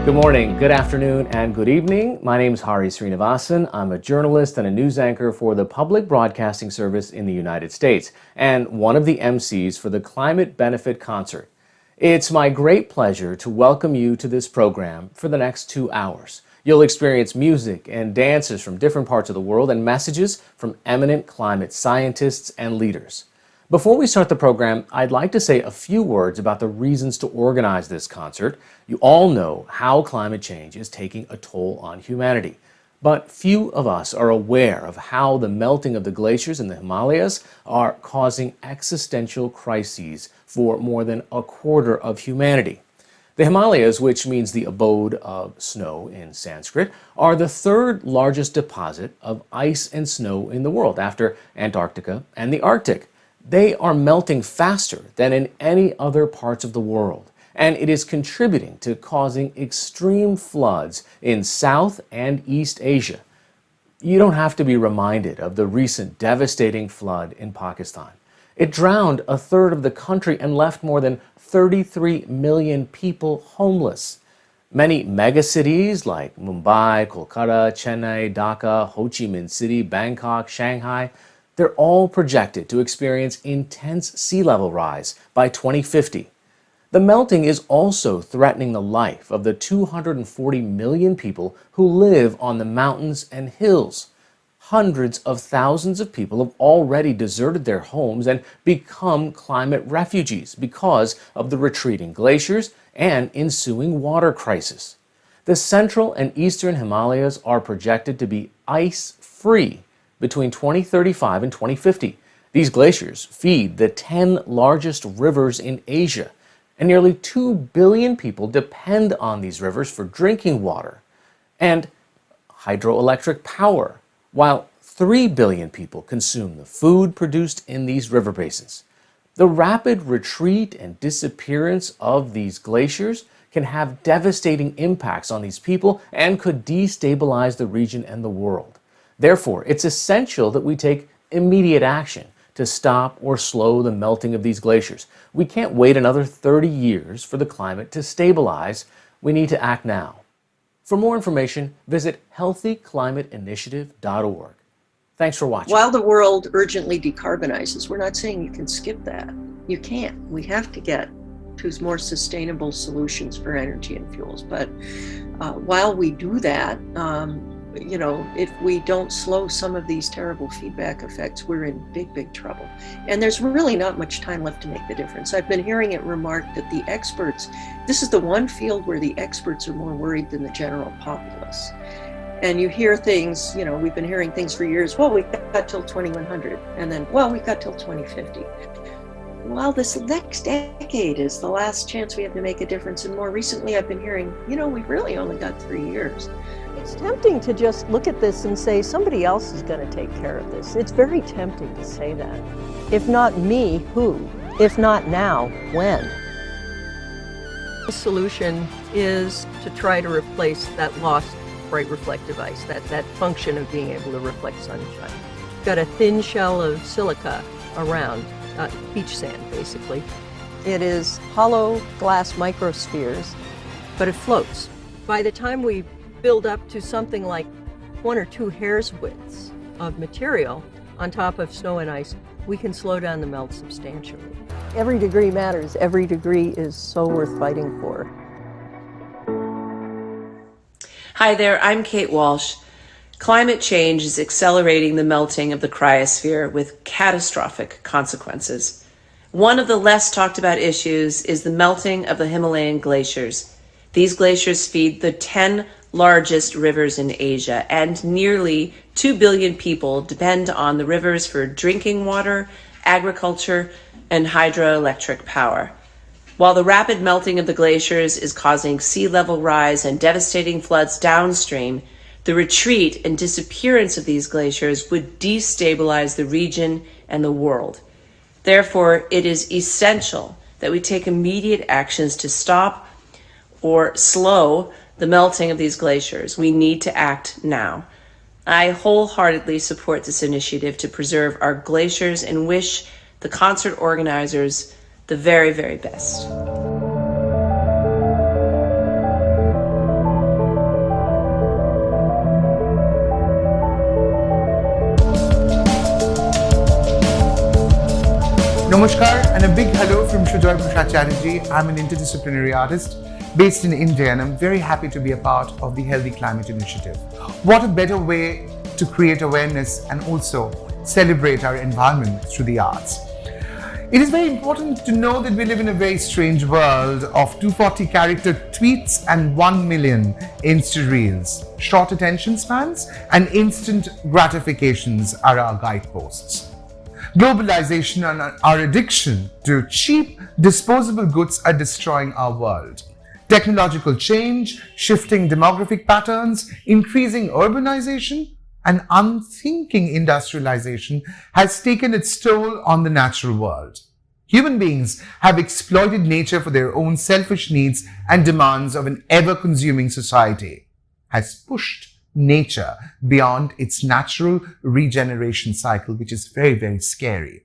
Good morning, good afternoon, and good evening. My name is Hari Srinivasan. I'm a journalist and a news anchor for the Public Broadcasting Service in the United States, and one of the MCs for the Climate Benefit Concert. It's my great pleasure to welcome you to this program for the next 2 hours. You'll experience music and dances from different parts of the world and messages from eminent climate scientists and leaders. Before we start the program, I'd like to say a few words about the reasons to organize this concert. You all know how climate change is taking a toll on humanity. But few of us are aware of how the melting of the glaciers in the Himalayas are causing existential crises for more than a quarter of humanity. The Himalayas, which means the abode of snow in Sanskrit, are the third largest deposit of ice and snow in the world after Antarctica and the Arctic. They are melting faster than in any other parts of the world, and it is contributing to causing extreme floods in South and East Asia. You don't have to be reminded of the recent devastating flood in Pakistan. It drowned a third of the country and left more than 33 million people homeless. Many megacities like Mumbai, Kolkata, Chennai, Dhaka, Ho Chi Minh City, Bangkok, Shanghai, they're all projected to experience intense sea level rise by 2050. The melting is also threatening the life of the 240 million people who live on the mountains and hills. Hundreds of thousands of people have already deserted their homes and become climate refugees because of the retreating glaciers and ensuing water crisis. The central and eastern Himalayas are projected to be ice-free between 2035 and 2050. These glaciers feed the 10 largest rivers in Asia, and nearly 2 billion people depend on these rivers for drinking water and hydroelectric power, while 3 billion people consume the food produced in these river basins. The rapid retreat and disappearance of these glaciers can have devastating impacts on these people and could destabilize the region and the world. Therefore, it's essential that we take immediate action to stop or slow the melting of these glaciers. We can't wait another 30 years for the climate to stabilize. We need to act now. For more information, visit healthyclimateinitiative.org. Thanks for watching. While the world urgently decarbonizes, we're not saying you can skip that. You can't. We have to get to more sustainable solutions for energy and fuels. But while we do that, if we don't slow some of these terrible feedback effects, we're in big, big trouble. And there's really not much time left to make the difference. I've been hearing it remarked that the experts, this is the one field where the experts are more worried than the general populace. And you hear things, we've been hearing things for years, well, we've got till 2100, and then, well, we've got till 2050. Well, this next decade is the last chance we have to make a difference. And more recently, I've been hearing, we've really only got 3 years. It's tempting to just look at this and say, somebody else is going to take care of this. It's very tempting to say that. If not me, who? If not now, when? The solution is to try to replace that lost bright reflective ice, that function of being able to reflect sunshine. Got a thin shell of silica around, beach sand basically. It is hollow glass microspheres, but it floats. By the time we build up to something like 1 or 2 hairs widths of material on top of snow and ice, we can slow down the melt substantially. Every degree matters. Every degree is so worth fighting for. Hi there, I'm Kate Walsh. Climate change is accelerating the melting of the cryosphere with catastrophic consequences. One of the less talked about issues is the melting of the Himalayan glaciers. These glaciers feed the 10 largest rivers in Asia, and nearly 2 billion people depend on the rivers for drinking water, agriculture, and hydroelectric power. While the rapid melting of the glaciers is causing sea level rise and devastating floods downstream, the retreat and disappearance of these glaciers would destabilize the region and the world. Therefore, it is essential that we take immediate actions to stop or slow the melting of these glaciers. We need to act now. I wholeheartedly support this initiative to preserve our glaciers and wish the concert organizers the very, very best. Namaskar and a big hello from Raychaudhury. I'm an interdisciplinary artist based in India, and I'm very happy to be a part of the Healthy Climate Initiative. What a better way to create awareness and also celebrate our environment through the arts. It is very important to know that we live in a very strange world of 240 character tweets and 1 million Insta Reels. Short attention spans and instant gratifications are our guideposts. Globalization and our addiction to cheap, disposable goods are destroying our world. Technological change, shifting demographic patterns, increasing urbanization, and unthinking industrialization has taken its toll on the natural world. Human beings have exploited nature for their own selfish needs and demands of an ever-consuming society, has pushed nature beyond its natural regeneration cycle, which is very, very scary.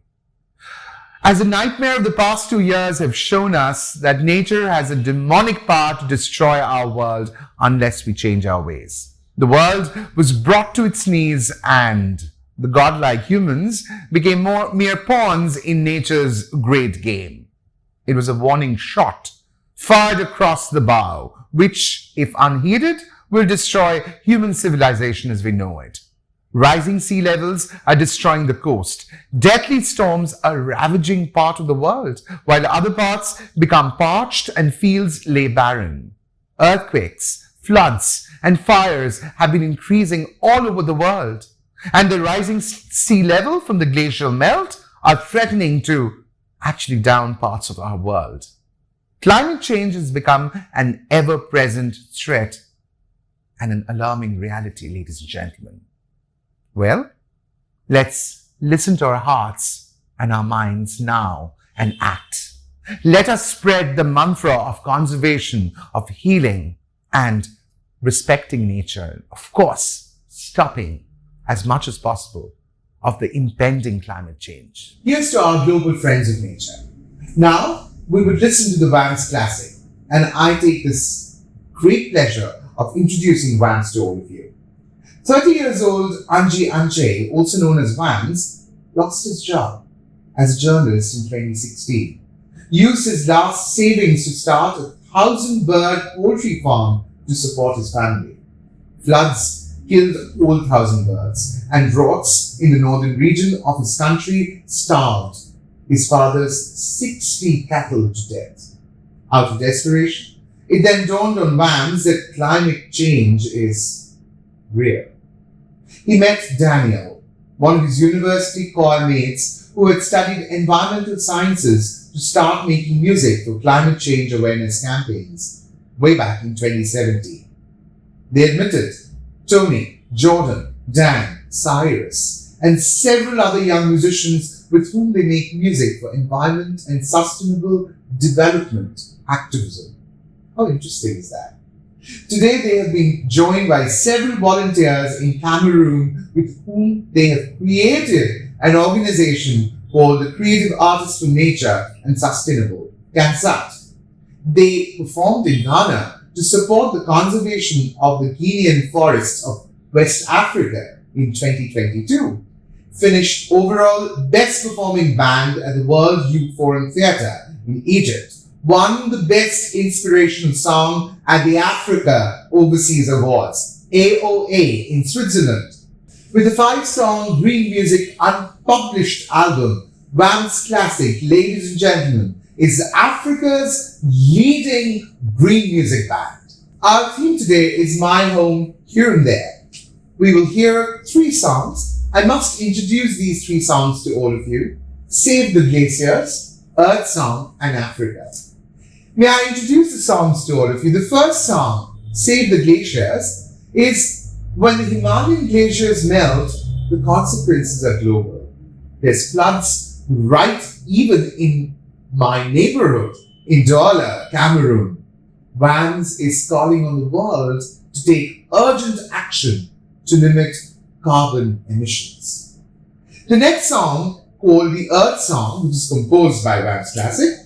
As the nightmare of the past 2 years have shown us that nature has a demonic power to destroy our world unless we change our ways. The world was brought to its knees and the godlike humans became mere pawns in nature's great game. It was a warning shot fired across the bow, which, if unheeded, will destroy human civilization as we know it. Rising sea levels are destroying the coast. Deadly storms are ravaging part of the world, while other parts become parched and fields lay barren. Earthquakes, floods, and fires have been increasing all over the world, and the rising sea level from the glacial melt are threatening to actually down parts of our world. Climate change has become an ever-present threat and an alarming reality, ladies and gentlemen. Well, let's listen to our hearts and our minds now and act. Let us spread the mantra of conservation, of healing, and respecting nature. Of course, stopping as much as possible of the impending climate change. Here's to our global friends of nature. Now, we would listen to the Wams Classic, and I take this great pleasure of introducing Wams to all of you. 30 years old Anji Anche, also known as Wams, lost his job as a journalist in 2016. Used his last savings to start a 1,000-bird poultry farm to support his family. Floods killed all 1,000 birds, and droughts in the northern region of his country starved his father's 60 cattle to death. Out of desperation, it then dawned on Wams that climate change is real. He met Daniel, one of his university choir mates who had studied environmental sciences, to start making music for climate change awareness campaigns way back in 2017. They admitted Tony, Jordan, Dan, Cyrus, and several other young musicians with whom they make music for environment and sustainable development activism. How interesting is that? Today they have been joined by several volunteers in Cameroon with whom they have created an organization called the Creative Artists for Nature and Sustainable, CANSAT. They performed in Ghana to support the conservation of the Guinean forests of West Africa in 2022. Finished overall best performing band at the World Youth Forum Theatre in Egypt. Won the Best Inspirational Song at the Africa Overseas Awards, AOA, in Switzerland. With the 5-song Green Music unpublished album, Wams Classic, ladies and gentlemen, is Africa's leading green music band. Our theme today is My Home Here and There. We will hear 3 songs. I must introduce these 3 songs to all of you. Save the Glaciers, Earth Song, and Africa. May I introduce the songs to all of you? The first song, Save the Glaciers, is when the Himalayan glaciers melt, the consequences are global. There's floods right even in my neighborhood, in Joler, Cameroon. Wams is calling on the world to take urgent action to limit carbon emissions. The next song, called the Earth Song, which is composed by Wams Classic,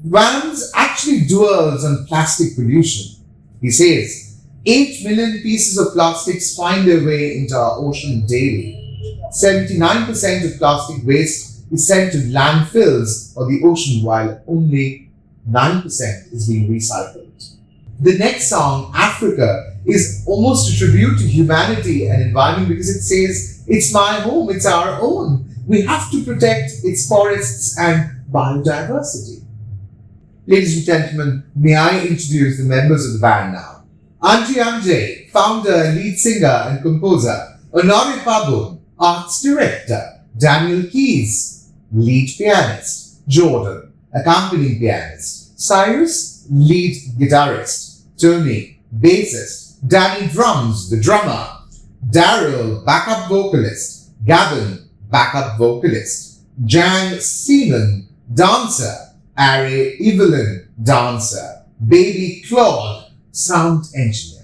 Wams actually dwells on plastic pollution. He says, 8 million pieces of plastics find their way into our ocean daily. 79% of plastic waste is sent to landfills or the ocean, while only 9% is being recycled. The next song, Africa, is almost a tribute to humanity and environment because it says, it's my home, it's our own. We have to protect its forests and biodiversity. Ladies and gentlemen, may I introduce the members of the band now. Anjay, founder and lead singer and composer. Honore Pabun, arts director. Daniel Keys, lead pianist. Jordan, accompanying pianist. Cyrus, lead guitarist. Tony, bassist. Danny drums, the drummer. Daryl, backup vocalist. Gavin, backup vocalist. Jan Seaman, dancer. Ari Evelyn, dancer. Baby Claude, sound engineer.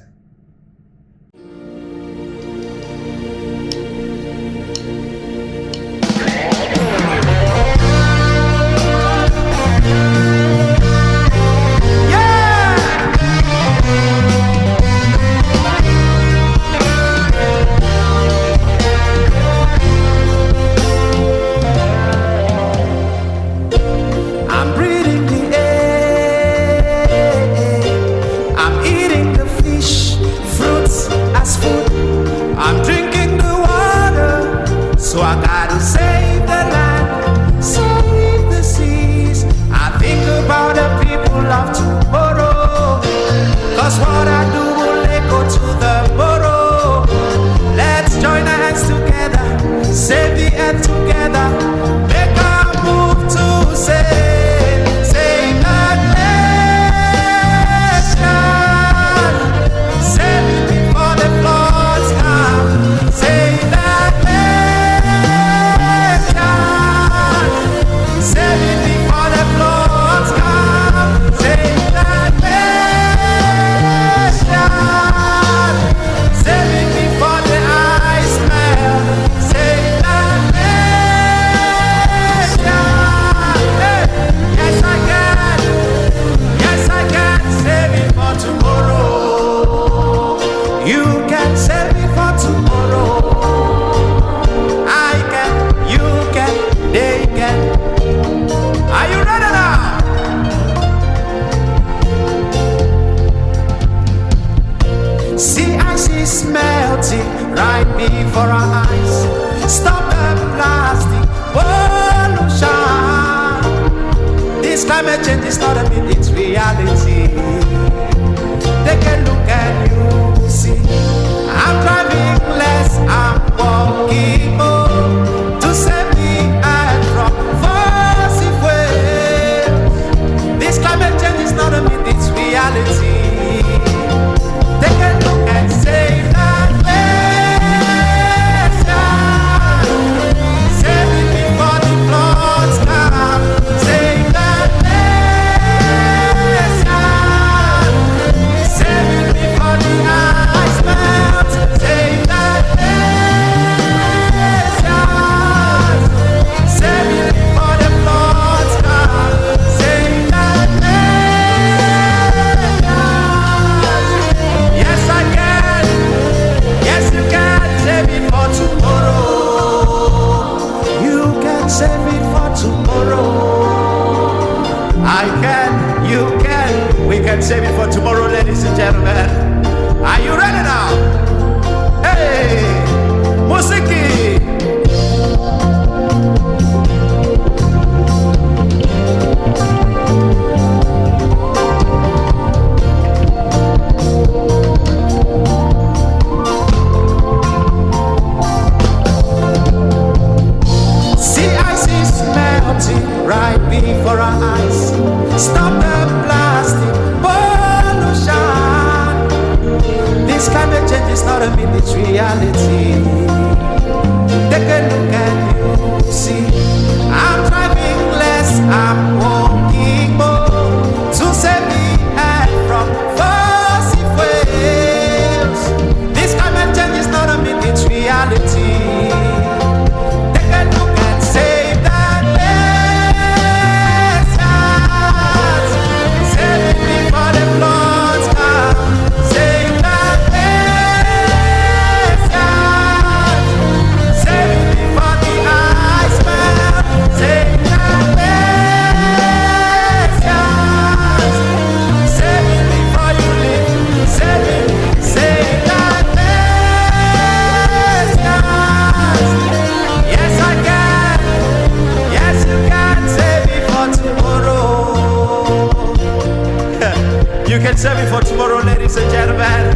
ladies and gentlemen.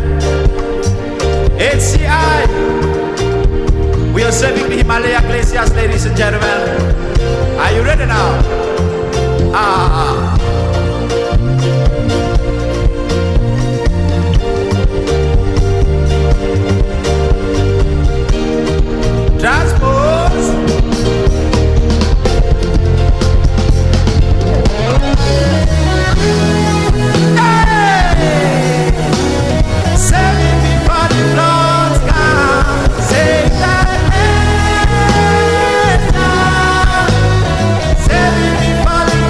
HCI. We are serving the Himalaya glaciers, ladies and gentlemen. Are you ready now? Transpose. Hey! Saving before the floods come. Save that nation. Saving before the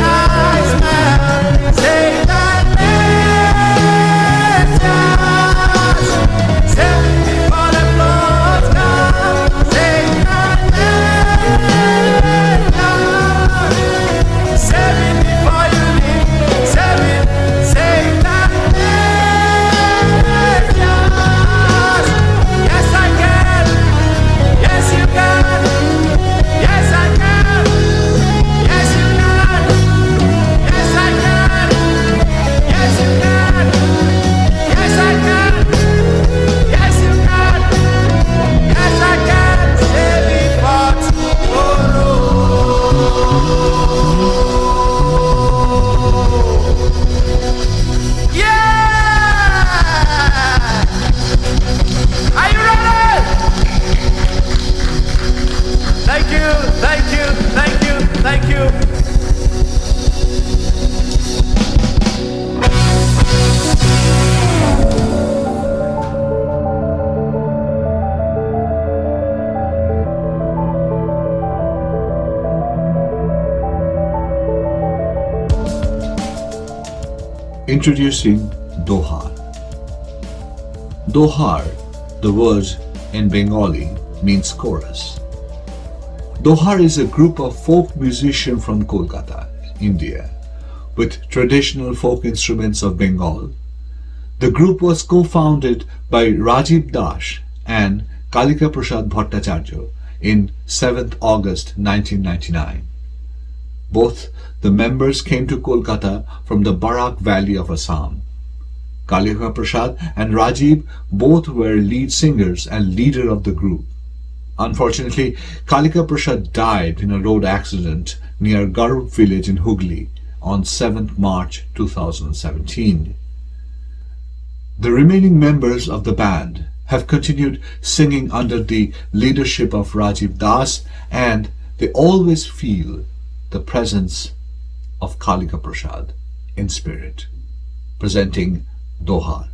ice melt. Save that nation. Saving before the floods come. Save that nation. Saving before you leave. Save that nation. Yes, I can. Yes, you can. Yes, I can. Yes, you can. Yes, I can. Yes, you can. Yes, I can. Yes, you can. Yes, I can. Save it for tomorrow. Yeah! Are you ready? Thank you, thank you, thank you, thank you. Introducing Dohar. Dohar, the word in Bengali, means chorus. Dohar is a group of folk musicians from Kolkata, India, with traditional folk instruments of Bengal. The group was co-founded by Rajiv Das and Kalika Prasad Bhattacharya in 7th August 1999. Both the members came to Kolkata from the Barak Valley of Assam. Kalika Prasad and Rajiv both were lead singers and leader of the group. Unfortunately, Kalika Prasad died in a road accident near Garup village in Hooghly on 7th March 2017. The remaining members of the band have continued singing under the leadership of Rajiv Das, and they always feel the presence of Kalika Prasad in spirit. Presenting Dohar.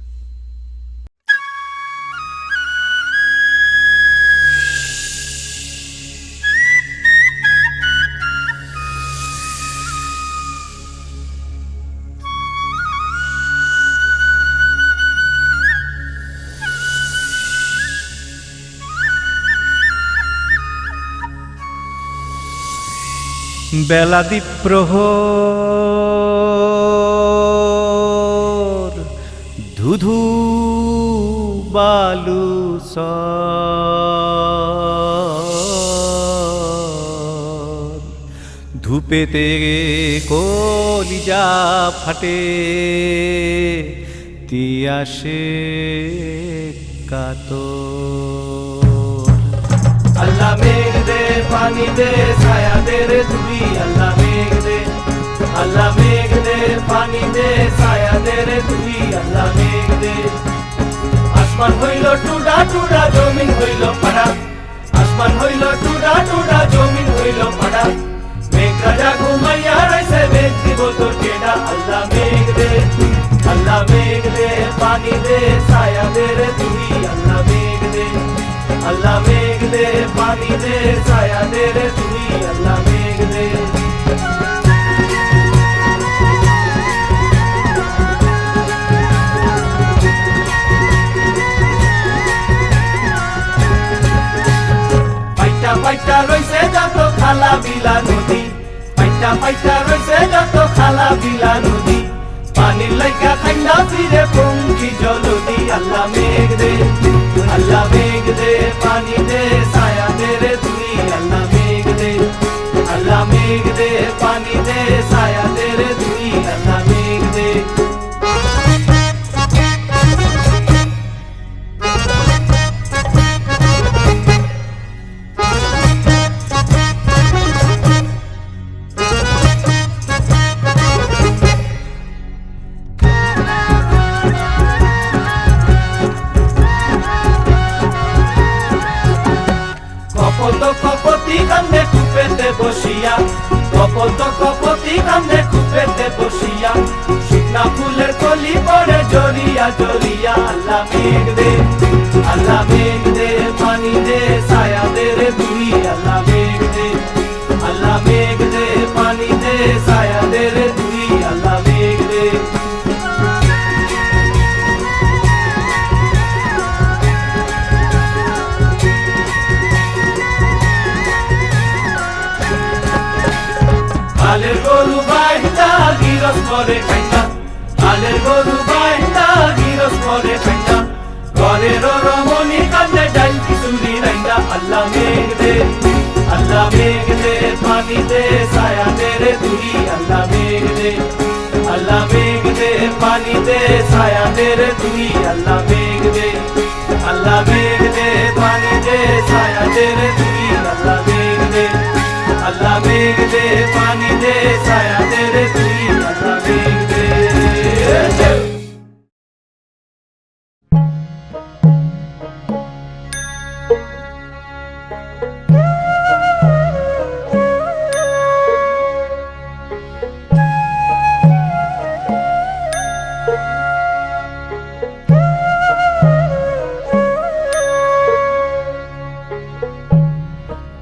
বেলাদ্বীপ প্রহর ধুধু বালু ধূপেতে কলিজা ফাটে তিয়াসে কাতর আল্লাহ মেঘ দে পানি দে ছায়া দে রে তুই আল্লাহ মেঘ দে পানি দে ছায়া দে রে তুই আল্লাহ মেঘ দে আসমান হইল টুডা টুডা জমিন হইল পাড়া আসমান হইল টুডা টুডা জমিন হইল পাড়া মেঘ রাজা ঘুমাইয়া রইছে মেঘ দিব তোর কেডা আল্লাহ মেঘ দে পানি দে ছায়া দে রে তুই আল্লাহ মেঘ দে পানি দে ছায়া দে রে তুই আল্লাহ মেঘ দে পাইটা পাইটা রইছে যত খালা বিলা নদী পাইটা পাইটা রইছে যত খালা বিলা নদী পানির লাইগা খাইনা ফিরে পঙ্খী জলদি আল্লাহ মেঘ দে পানি দে ছায়া দে রে তুই আল্লাহ মেঘ দে পানি দে ছায়া দে রে তুই আল্লাহ মেঘ দে বসিয়া কপত কপতি কান্দে কুপেতে বসিয়া শুকনা ফুলের কলি পড়ে জড়িয়া জড়িয়া আল্লাহ মেঘ দে পানি দে ছায়া দে রে তুই আল্লাহ মেঘ দে পানি দে ছায়া দে রে তুই আল্লাহ মেঘ দে আলের গরু বাইন্দা গিরস পরে খাইন্দা আলের গরু বাইন্দা গিরস পরে খাইন্দা ঘরের রমণী কান্দে ডাল খিচুড়ি রাইন্দা আল্লাহ মেঘ দে পানি দে ছায়া দে রে তুই আল্লাহ মেঘ দে পানি দে ছায়া দে রে তুই আল্লাহ মেঘ দে পানি দে ছায়া দে রে তুই আল্লাহ মেঘ দে পানি দে ছায়া দে রে তুই আল্লাহ মেঘ দে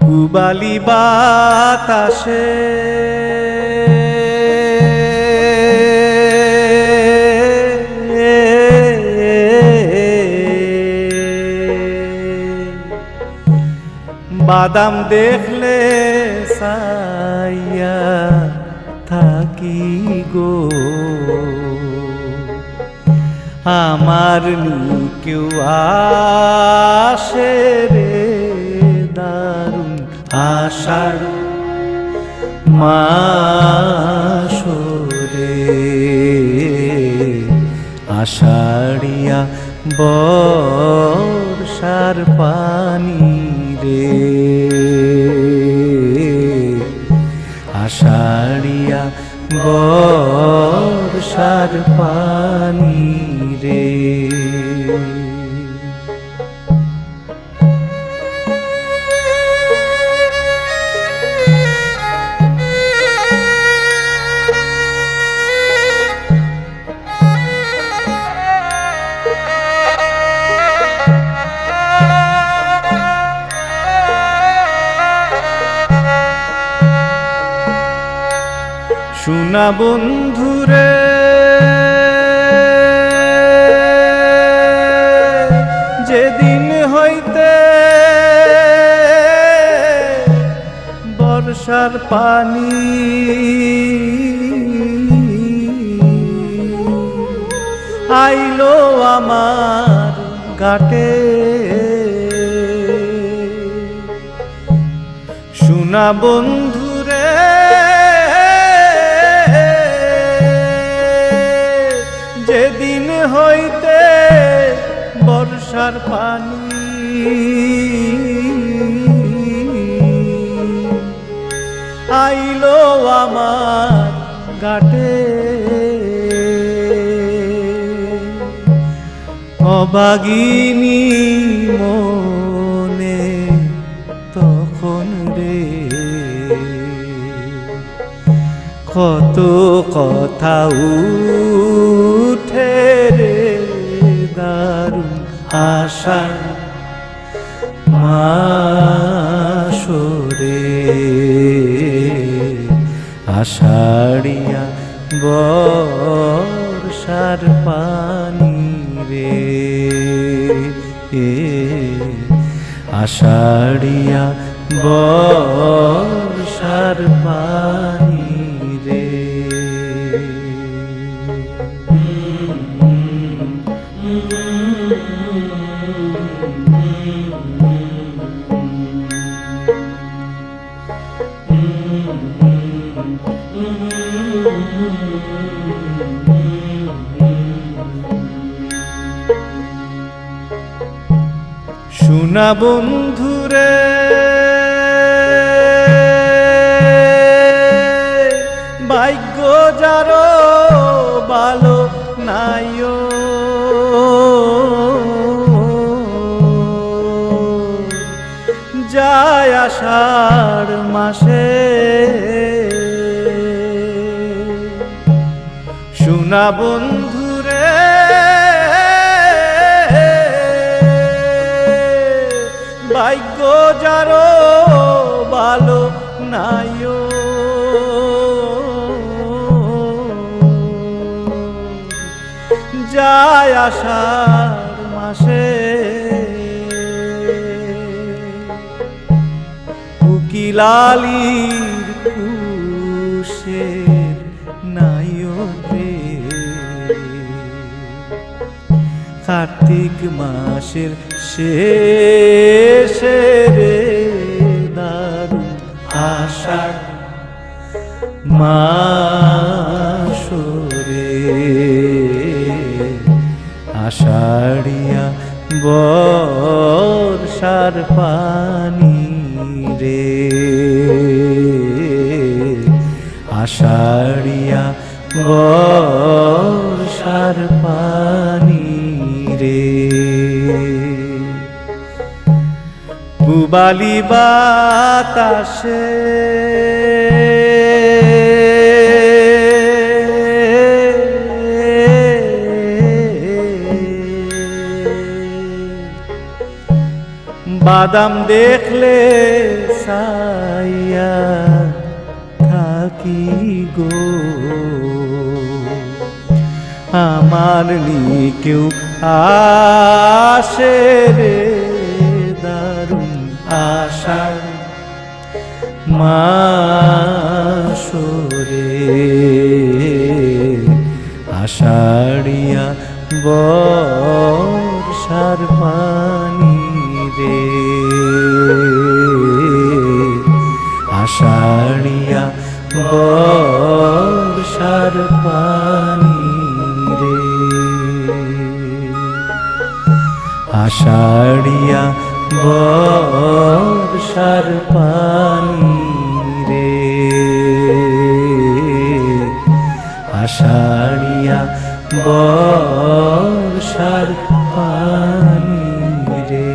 পুবালি বাতাসে বাদাম দেখলে সাইয়া থাকি গো আমার নি কেউ আসে রে দারুণ আষাঢ় মাসরে আষাঢ়িয়া বর্ষার পানি রে আষাঢ়িয়া বর্ষার পানি রে শুনা বন্ধুরে যেদিন হইতে বর্ষার পানি আইলো আমার ঘাটে শুনা বন্ধুরে যেদিন হইতে বর্ষার পানি আইলো আমার ঘাটে অবাগিনী মনে তখন রে কত কথা উঠে রে দারুণ আষাঢ় মাসরে আষাঢ়িয়া বর্ষার পানি রে আষাঢ়িয়া বর্ষার পানি রে শুনা বন্ধুরে ভাগ্য যারো ভালো নাইও যায় আষাঢ় মাসে শোনা বন্ধুরে ভাগ্য যারো ভালো নাইও যায় আষাঢ় মাসে উকিলালির কুশের নাইও রে কার্তিক মাসের শেষে রে দারুণ আষাঢ় মাসরে আষাঢ়িয়া বর্ষার পানি রে আষাঢ়িয়া বর্ষার পানি রে পুবালি বাতাসে বাদাম দেখলে সাইয়া থাকি গো আমার নি কেউ আসে রে দারুণ আষাঢ় মাসরে আষাঢ়িয়া বর্ষার পানি রে আষাঢ়িয়া বর্ষার পানি রে আষাঢ়িয়া বর্ষার পানি রে আষাঢ়িয়া বর্ষার পানি রে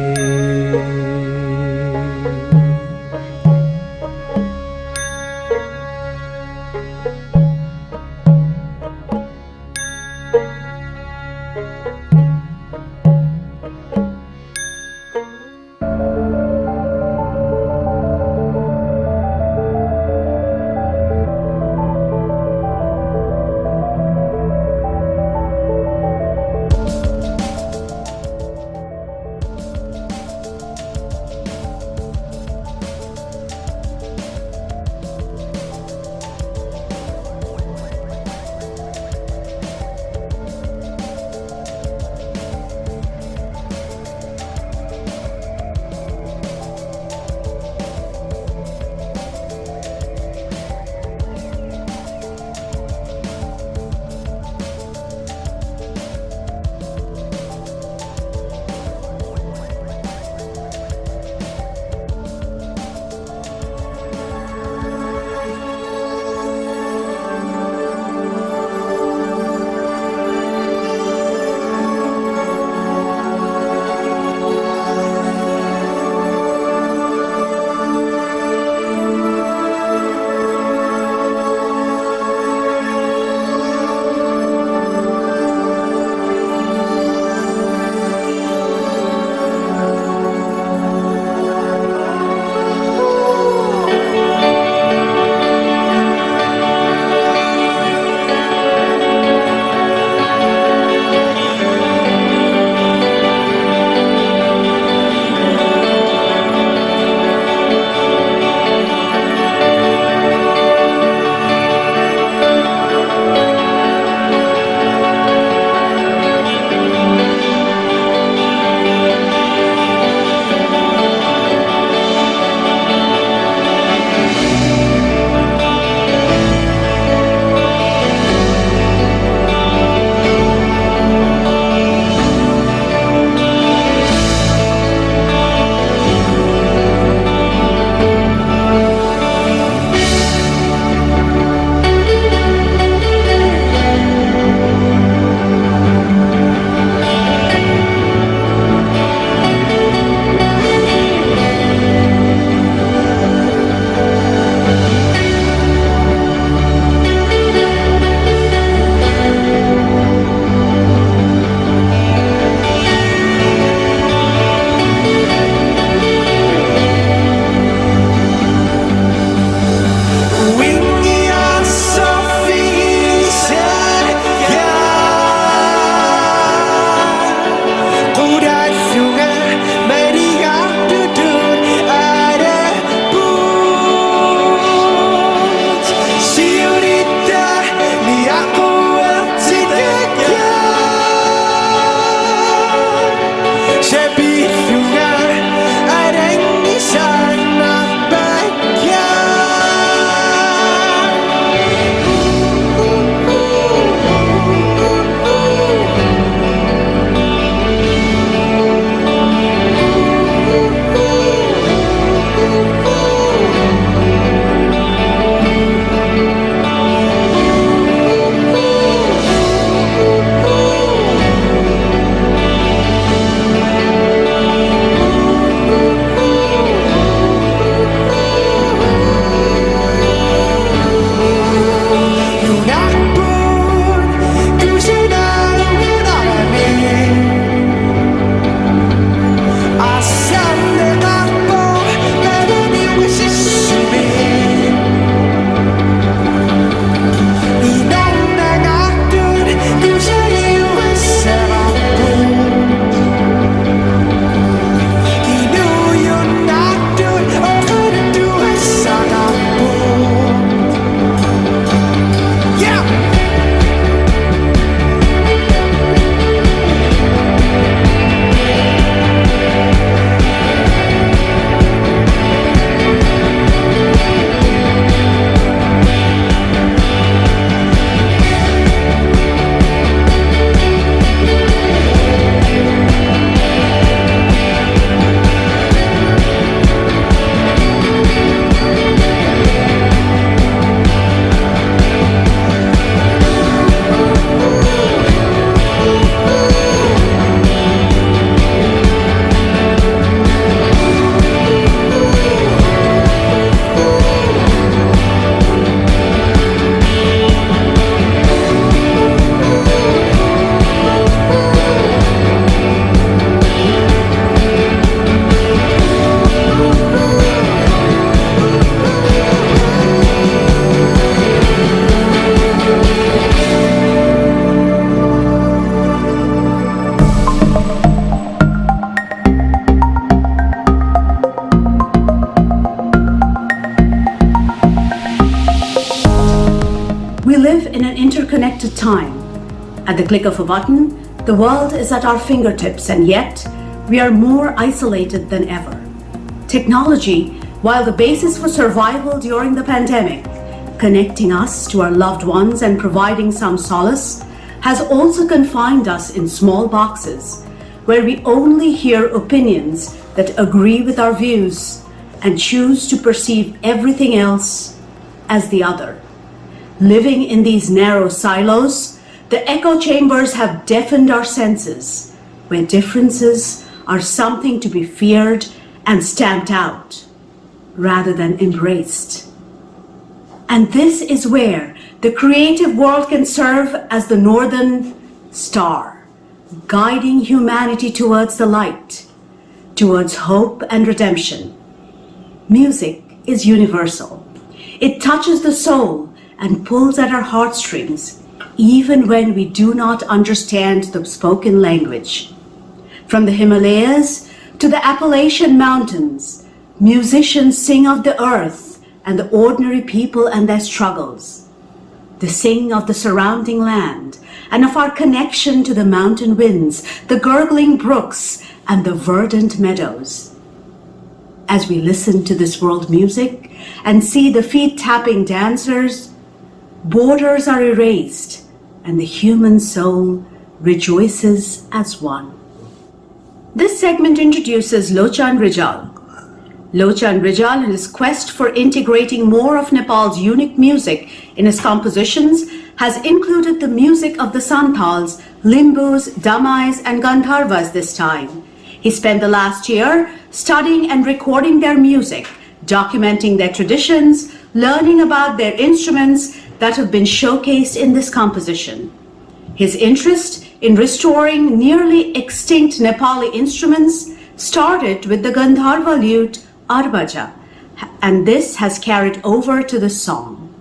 time. At the click of a button, the world is at our fingertips, and yet we are more isolated than ever. Technology, while the basis for survival during the pandemic, connecting us to our loved ones and providing some solace, has also confined us in small boxes where we only hear opinions that agree with our views and choose to perceive everything else as the other. Living in these narrow silos, the echo chambers have deafened our senses, where differences are something to be feared and stamped out rather than embraced. And this is where the creative world can serve as the northern star, guiding humanity towards the light, towards hope and redemption. Music is universal. It touches the soul and pulls at our heartstrings, even when we do not understand the spoken language. From the Himalayas to the Appalachian Mountains, musicians sing of the earth and the ordinary people and their struggles. They sing of the surrounding land and of our connection to the mountain winds, the gurgling brooks, and the verdant meadows. As we listen to this world music and see the feet-tapping dancers, borders are erased and the human soul rejoices as one. This segment introduces Lochan Rijal. Lochan Rijal, in his quest for integrating more of Nepal's unique music in his compositions, has included the music of the Santals, Limbus, Damais, and Gandharvas this time. He spent the last year studying and recording their music, documenting their traditions, learning about their instruments that have been showcased in this composition. His interest in restoring nearly extinct Nepali instruments started with the Gandharva lute Arbaja, and this has carried over to the song.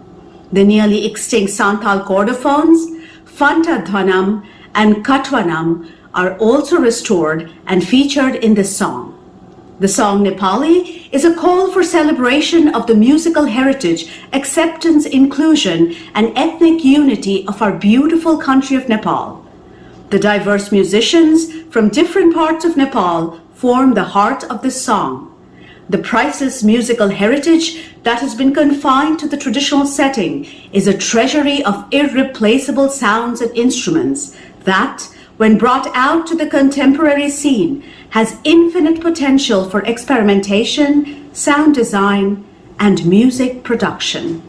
The nearly extinct Santal chordophones, Fanta Dhwanam and Katwanam, are also restored and featured in this song. The song Nepali is a call for celebration of the musical heritage, acceptance, inclusion, and ethnic unity of our beautiful country of Nepal. The diverse musicians from different parts of Nepal form the heart of this song. The priceless musical heritage that has been confined to the traditional setting is a treasury of irreplaceable sounds and instruments that, when brought out to the contemporary scene, has infinite potential for experimentation, sound design, and music production.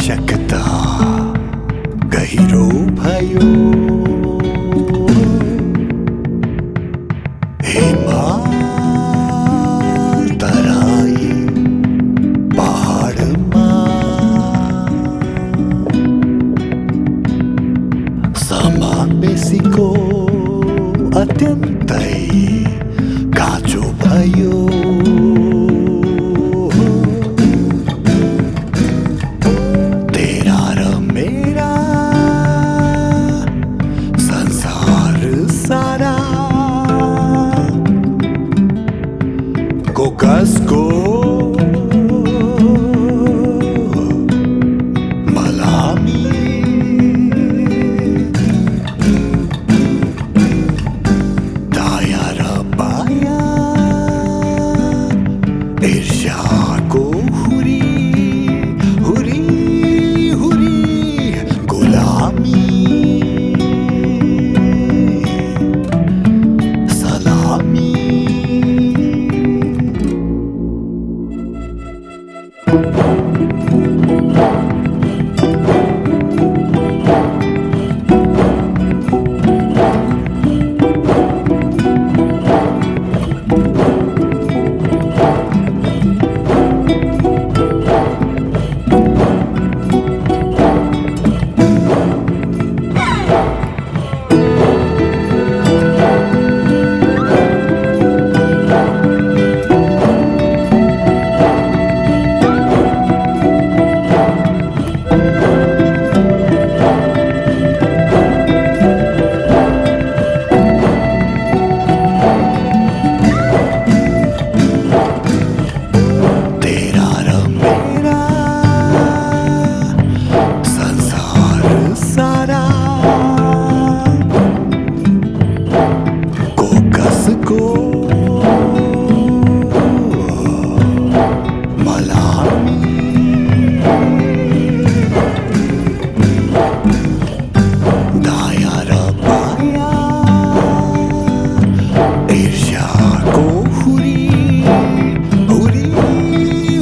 आवश्यकता गहिरो भयो हिमाल तराई पहाडमा समावेशीको अत्यन्तै काँचो भयो तेरा र मेरा संसार सारा को कसको मलामी दाया र बाया ईर्ष्याको हुरी हुरी हुरी गुलामी सलामी तेरा र मेरा संसार सारा को कसको मलामी दाया र बाया ईर्ष्याको हुरी हुरी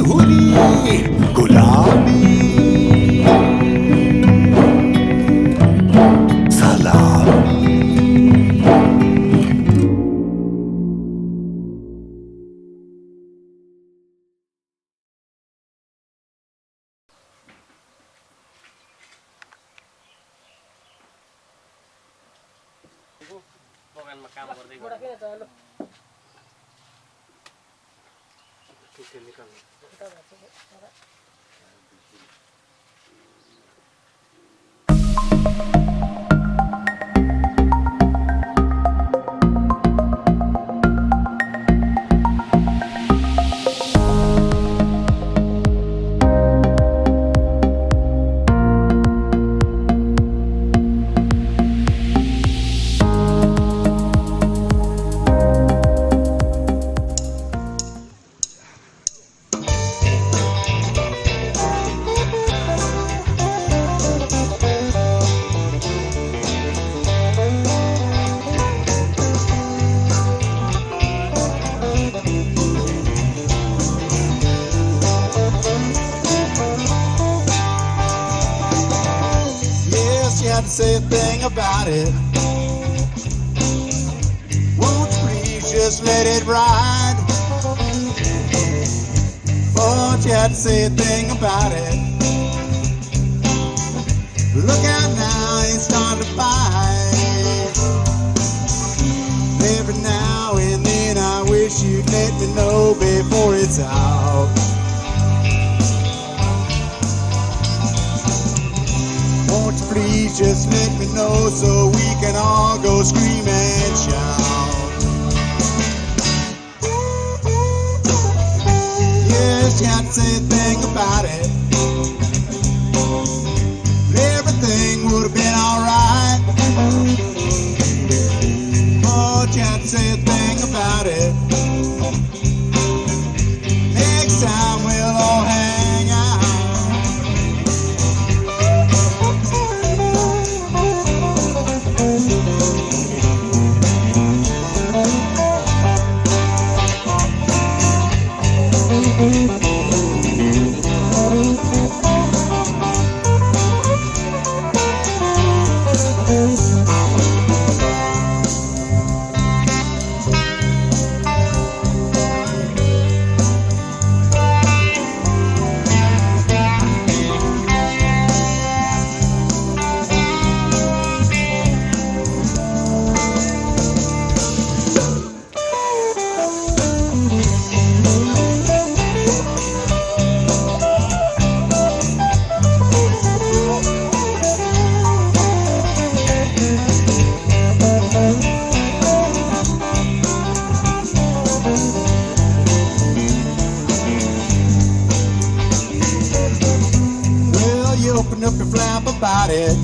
हुरी गुलामी सलामी Yes, you had to say a thing about it. Won't you please just let it ride? Won't you have to say a thing about it? Look out now, it's time to fight. Every now and then I wish you'd let me know before it's out. Won't you please just let me know so we can all go scream and shout. Yes, you had to say a thing about it. Everything would have been alright. Oh, you had to say a thing about it. Next time we'll all hang out. open up your flap about it?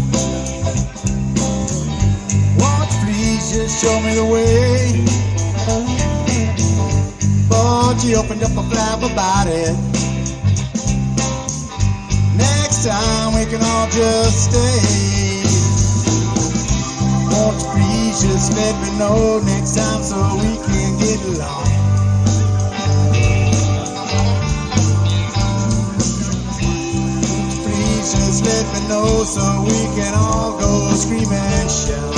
Won't you please just show me the way? Won't you open up a flap about it? Next time we can all just stay. Won't you please just let me know next time so we can get along? Please just let me know so we can all go scream and shout.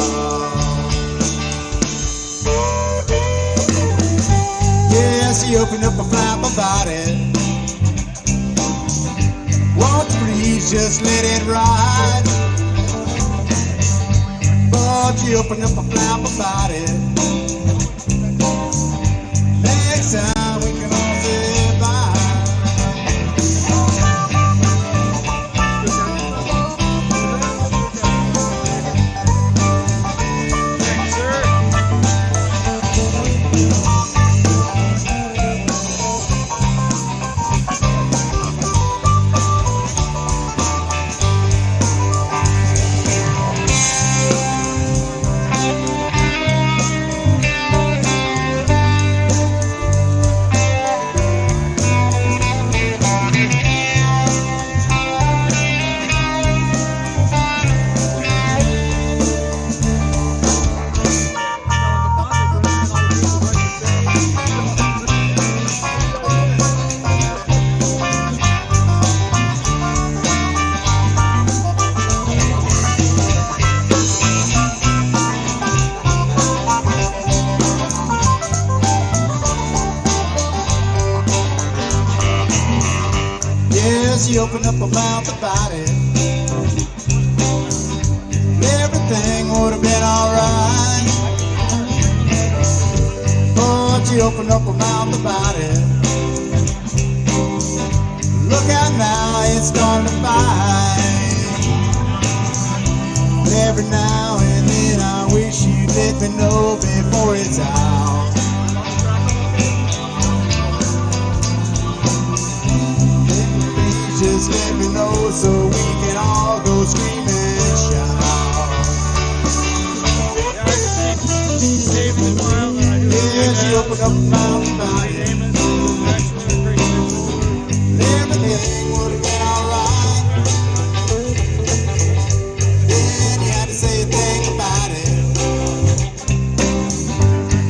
Yes, he opened up a flap about it. Won't you please just let it ride? Won't you open up a flap about it? Next time we can all say bye. He opened up a mouth about it. Everything would have been alright. But you opened up a mouth about it. Look out now, it's starting to fight. But every now and then I wish you'd let me know before it's out. Just let me know so we can all go scream and shout. Yeah, she opened up her mouth about it. Everything would have been alright. Then you had to say a thing about it.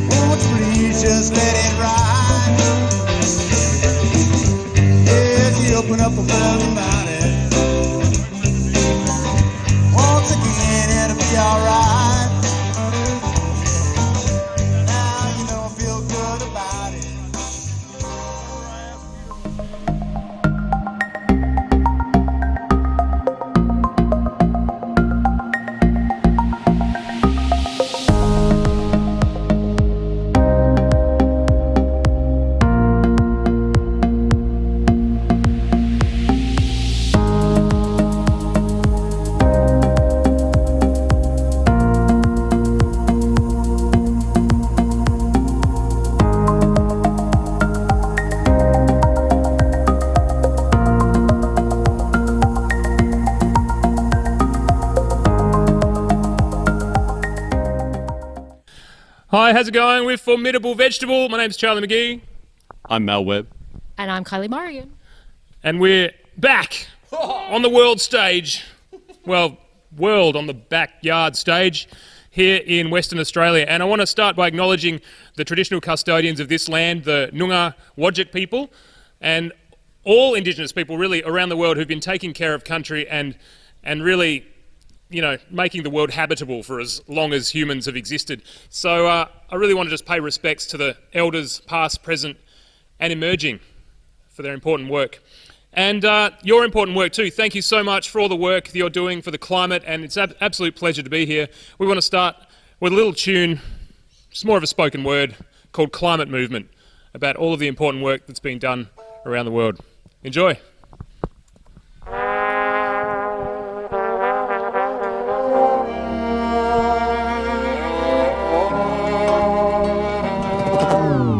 Won't you please just let it ride? Open up a mouth about it. Once again, it'll be alright. Now you know I feel good about it. Hi, how's it going? We're Formidable Vegetable. My name's Charlie McGee. I'm Mal Webb. And I'm Kylie Morrigan. And we're back on the world stage. Well, world on the backyard stage here in Western Australia. And I want to start by acknowledging the traditional custodians of this land, the Noongar Whadjuk people, and all Indigenous people really around the world who've been taking care of country and really, you know, making the world habitable for as long as humans have existed. So I really want to just pay respects to the elders, past, present, and emerging for their important work. And your important work too. Thank you so much for all the work that you're doing for the climate, and it's an absolute pleasure to be here. We want to start with a little tune, it's more of a spoken word, called Climate Movement, about all of the important work that's been done around the world. Enjoy.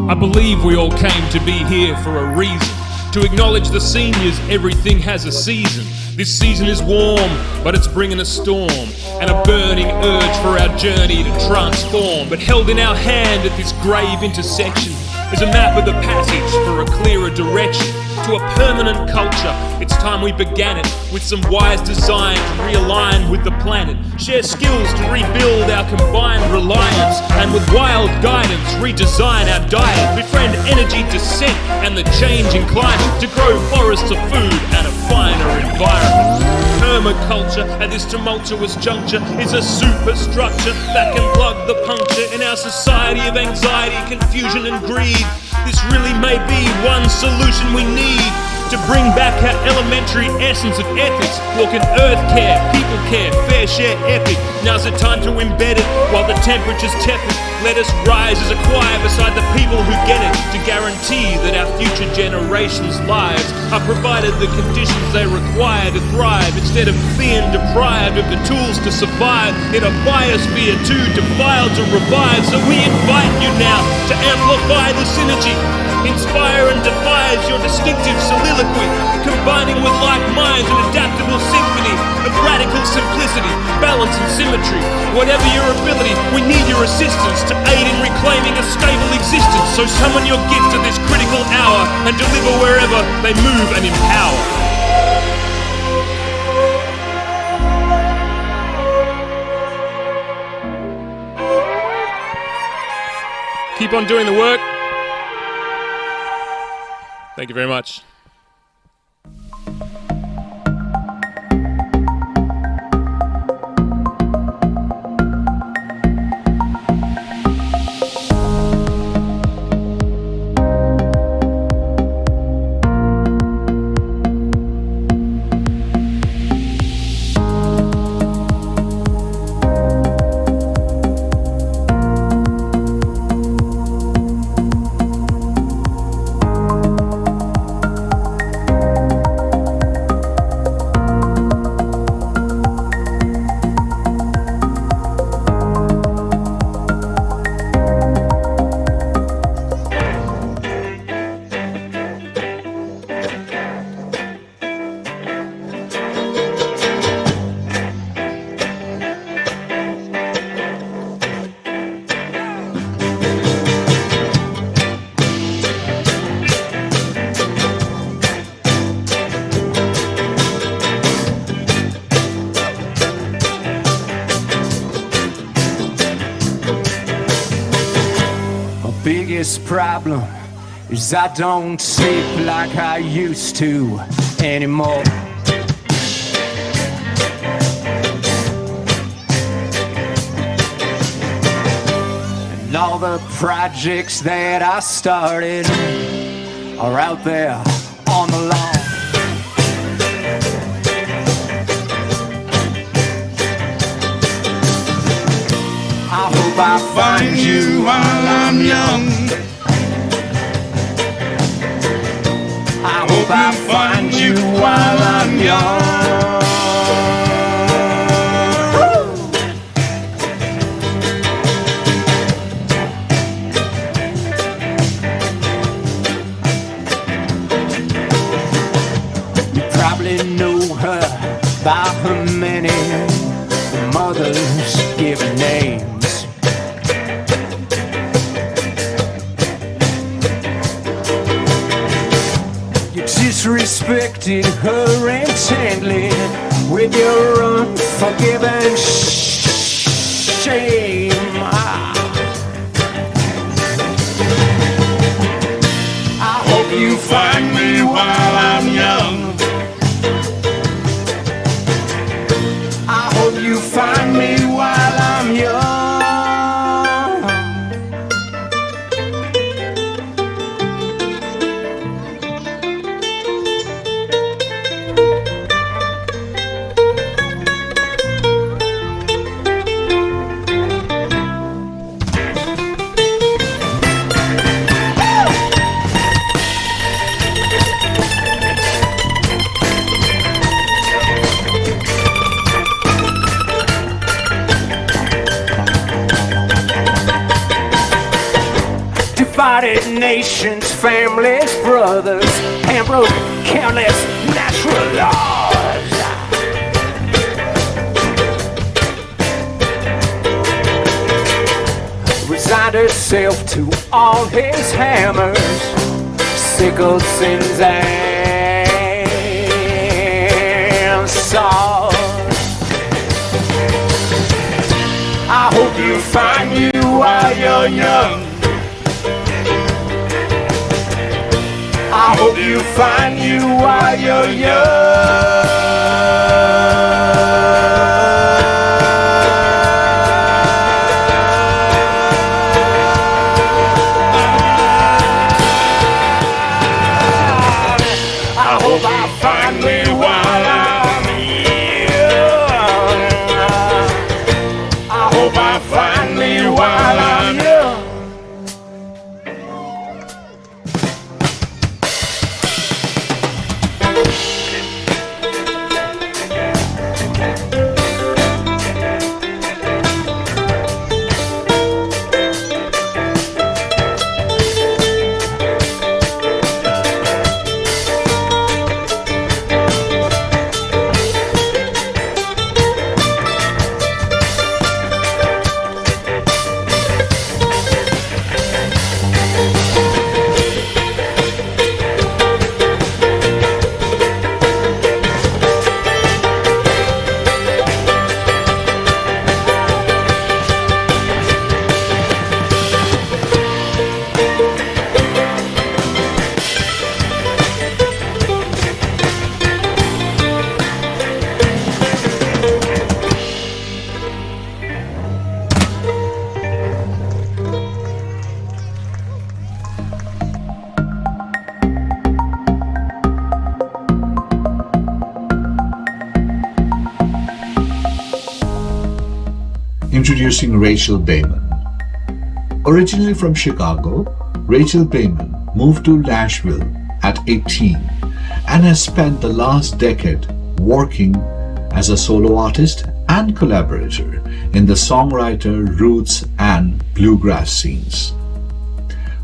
I believe we all came to be here for a reason. To acknowledge the seniors, everything has a season. This season is warm, but it's bringing a storm and a burning urge for our journey to transform. But held in our hand at this grave intersection is a map of the passage for a clearer direction to a permanent culture. It's time we began it with some wise design to realign with the planet, share skills to rebuild our combined reliance, and with wild guidance redesign our diet, befriend energy descent and the changing climate to grow forests of food and a finer environment. Permaculture at this tumultuous juncture is a superstructure that can plug the puncture in our society of anxiety, confusion and greed. This really may be one solution we need to bring back our elementary essence of ethics. Walking earth care, people care, fair share epic. Now's the time to embed it while the temperature's tepid. Let us rise as a choir beside the people who get it, to guarantee that our future generations' lives are provided the conditions they require to thrive, instead of being deprived of the tools to survive in a biosphere too defiled to revive. So we invite you now to amplify the synergy, inspire and devise your distinctive soliloquy, combining with like minds an adaptable symphony of radical simplicity, balance and symmetry. Whatever your ability, we need your assistance to aid in reclaiming a stable existence. So summon your gift at this critical hour and deliver wherever they move and empower. Keep on doing the work. Thank you very much. Biggest problem is I don't sleep like I used to anymore. And all the projects that I started are out there on the lawn. I hope I find you while I'm young. I hope I find you while I'm young. You probably know her by her many mothers given names. Disrespected her intently with your unforgiving shame. I hope you find me while I'm young. I hope you find me while I'm young. Divided nations, families, brothers, and broke countless natural laws. Resigned herself to all his hammers, sickles, sins, and saws. I hope you find you while you're young. I hope you find you while you're young. I hope I find me while I'm young. I hope I find me while I'm young. Introducing Rachael Baiman. Originally from Chicago, Rachael Baiman moved to Nashville at 18 and has spent the last decade working as a solo artist and collaborator in the songwriter, roots, and bluegrass scenes.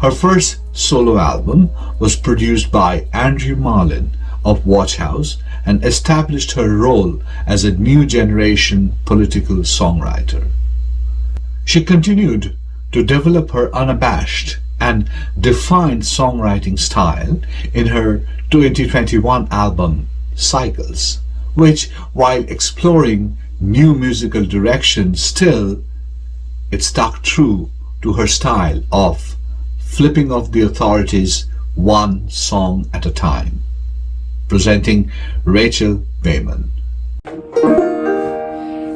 Her first solo album was produced by Andrew Marlin of Watch House and established her role as a new generation political songwriter. She continued to develop her unabashed and defined songwriting style in her 2021 album Cycles, which, while exploring new musical directions, still it stuck true to her style of flipping off the authorities one song at a time. Presenting Rachael Baiman.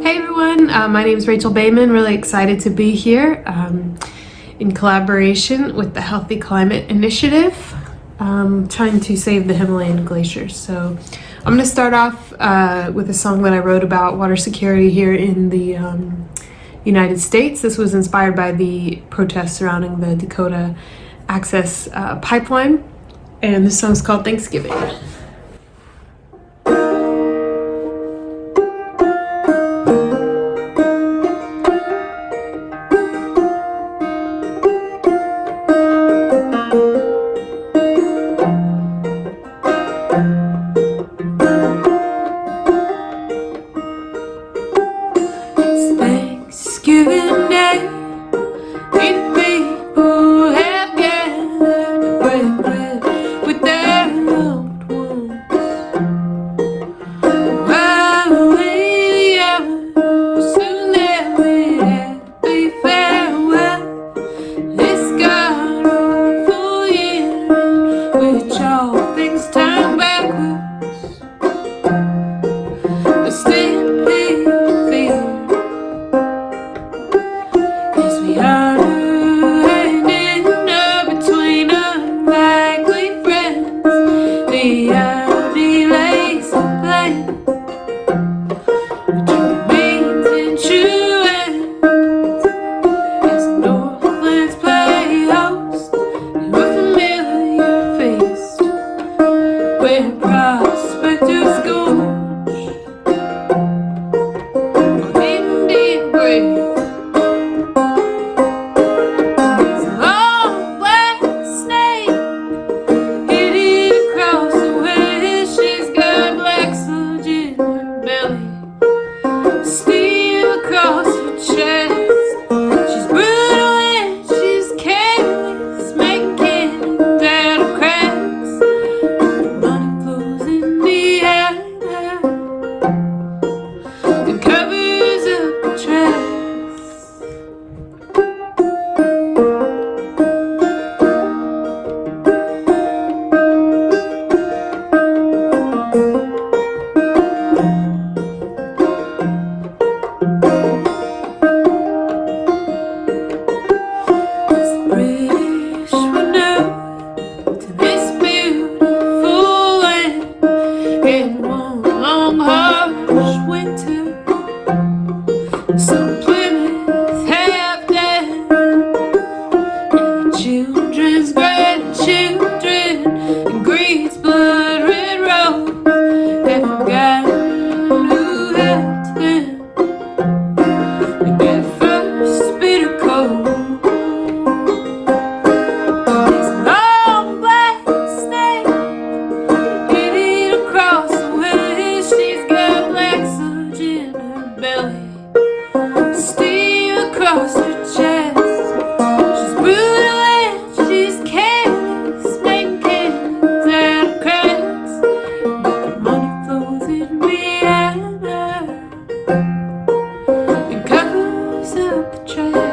Hey everyone, my name is Rachael Baiman. Really excited to be here in collaboration with the Healthy Climate Initiative, trying to save the Himalayan glaciers. So I'm going to start off with a song that I wrote about water security here in the United States. This was inspired by the protests surrounding the Dakota Access Pipeline, and this song's called Thanksgiving. man who helped him to get first bitter cold. His long black snake hidden across the way. She's got black sludge in her belly, steam across her chest. She's brutal and she's careless, making cannons out of cracks. But the money flows in Rihanna and covers up the tracks.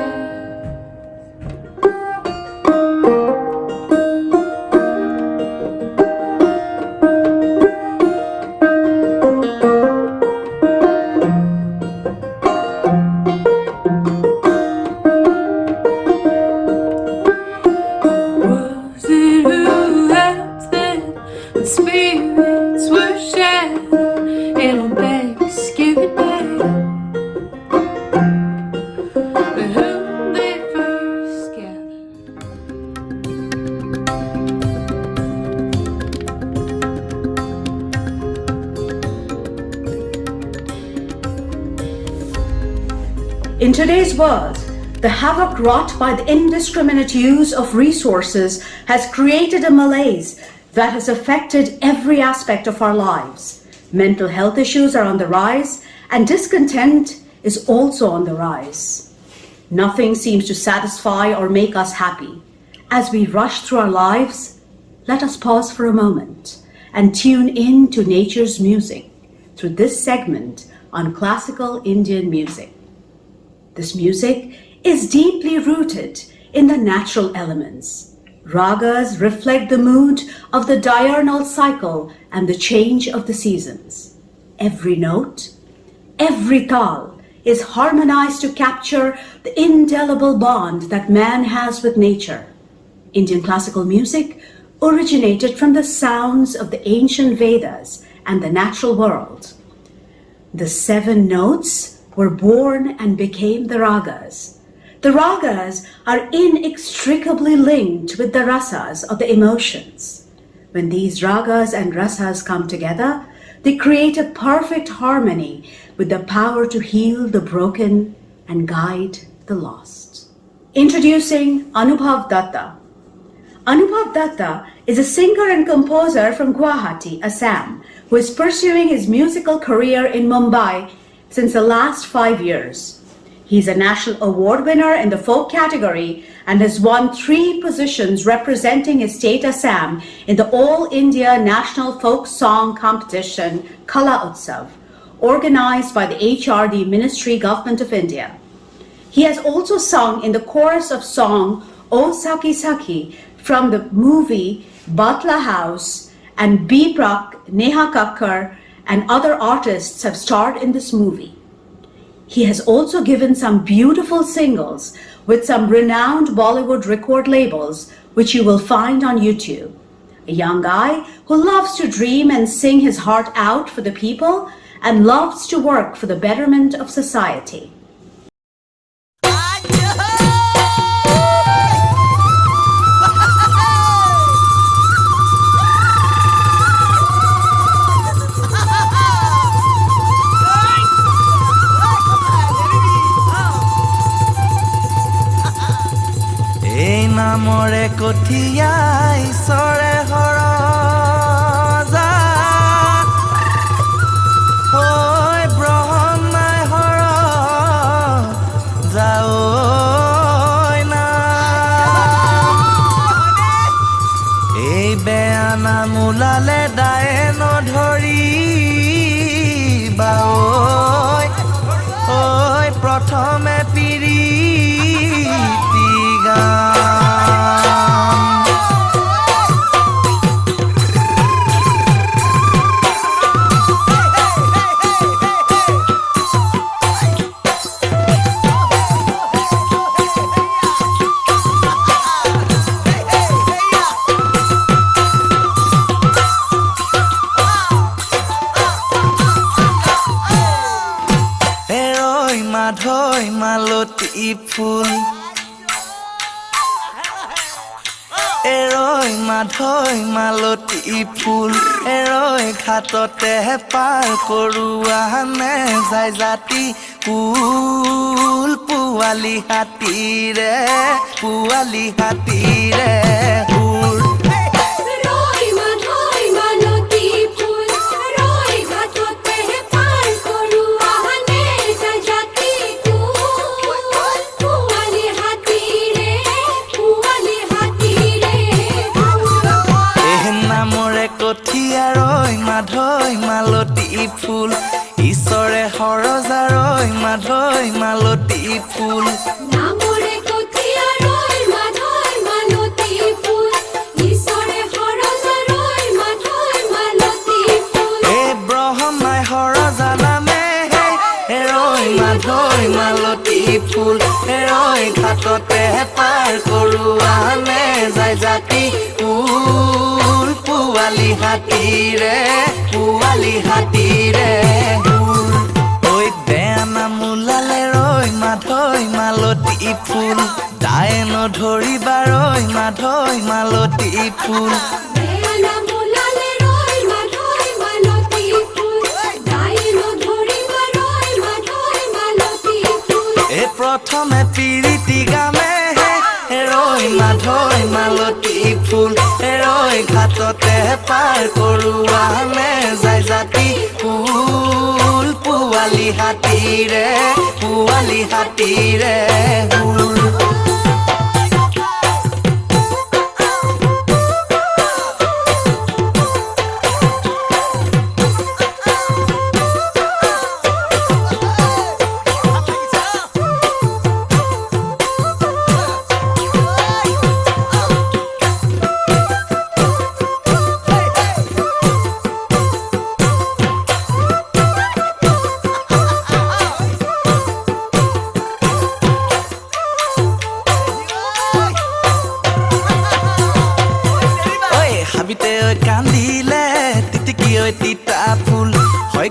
Was it who helped them when spirits were shattered and on Thanksgiving Day? With whom they first gathered. In today's world, the havoc wrought by the indiscriminate use of resources has created a malaise that has affected every aspect of our lives. Mental health issues are on the rise, and discontent is also on the rise. Nothing seems to satisfy or make us happy. As we rush through our lives, let us pause for a moment and tune in to nature's music through this segment on classical Indian music. This music is deeply rooted in the natural elements. Ragas reflect the mood of the diurnal cycle and the change of the seasons. Every note, every tal is harmonized to capture the indelible bond that man has with nature. Indian classical music originated from the sounds of the ancient Vedas and the natural world. The 7 notes were born and became the ragas. The ragas are inextricably linked with the rasas of the emotions. When these ragas and rasas come together, they create a perfect harmony with the power to heal the broken and guide the lost. Introducing Anubhav Dutta. Anubhav Dutta is a singer and composer from Guwahati, Assam, who is pursuing his musical career in Mumbai since the last 5 years. He's a national award winner in the folk category and has won 3 positions representing his state Assam in the All India National Folk Song Competition, Kala Utsav, organized by the HRD Ministry Government of India. He has also sung in the chorus of song O Saki Saki from the movie Batla House, and Biprak, Neha Kakkar, and other artists have starred in this movie. He has also given some beautiful singles with some renowned Bollywood record labels, which you will find on YouTube. A young guy who loves to dream and sing his heart out for the people and loves to work for the betterment of society. নামৰে কঠিয়াই চৰে হৰজা ঐ ব্ৰহ্মাই হৰ যাঐ না এই বেয়া নাম ওলালে দায়ে নধৰি বাঐ ঐ প্ৰথমে পিৰি মালতী ফুল এৰৈ মাধৈ মালতী ফুল এৰৈ ঘাটতে পাৰ কৰোৱানে যায় জাতি কুল পোৱালি হাতীৰে উৰ কঠিয়াৰৈ মাধৈ মালতী ফুল ঈশ্বৰে সৰজাৰৈ মাধৈ মালতী ফুল নামৰে কঠিয়াৰৈ মাধৈ মালতী ফুল ঈশ্বৰে সৰজাৰৈ মাধৈ মালতী ফুল এ ব্ৰহ্মাই সৰজা নামে এৰৈ মাধৈ মালতী ফুল এৰৈ ঘাটতে পাৰ কৰোৱানে যায় জাতি কুল পোৱালি হাতীৰে ঐ দেনা মোলালে ৰৈ মাধৈ মালতী ফুল দায়ে নধৰিবাৰৈ মাধৈ মালতী ফুল এ প্ৰথমে পিৰিতি গামে এৰৈ মাধৈ মালতী ফুল এৰৈ ঘাটতে পাৰ কৰোৱানে যায় জাতি কুল পোৱালি হাতীৰে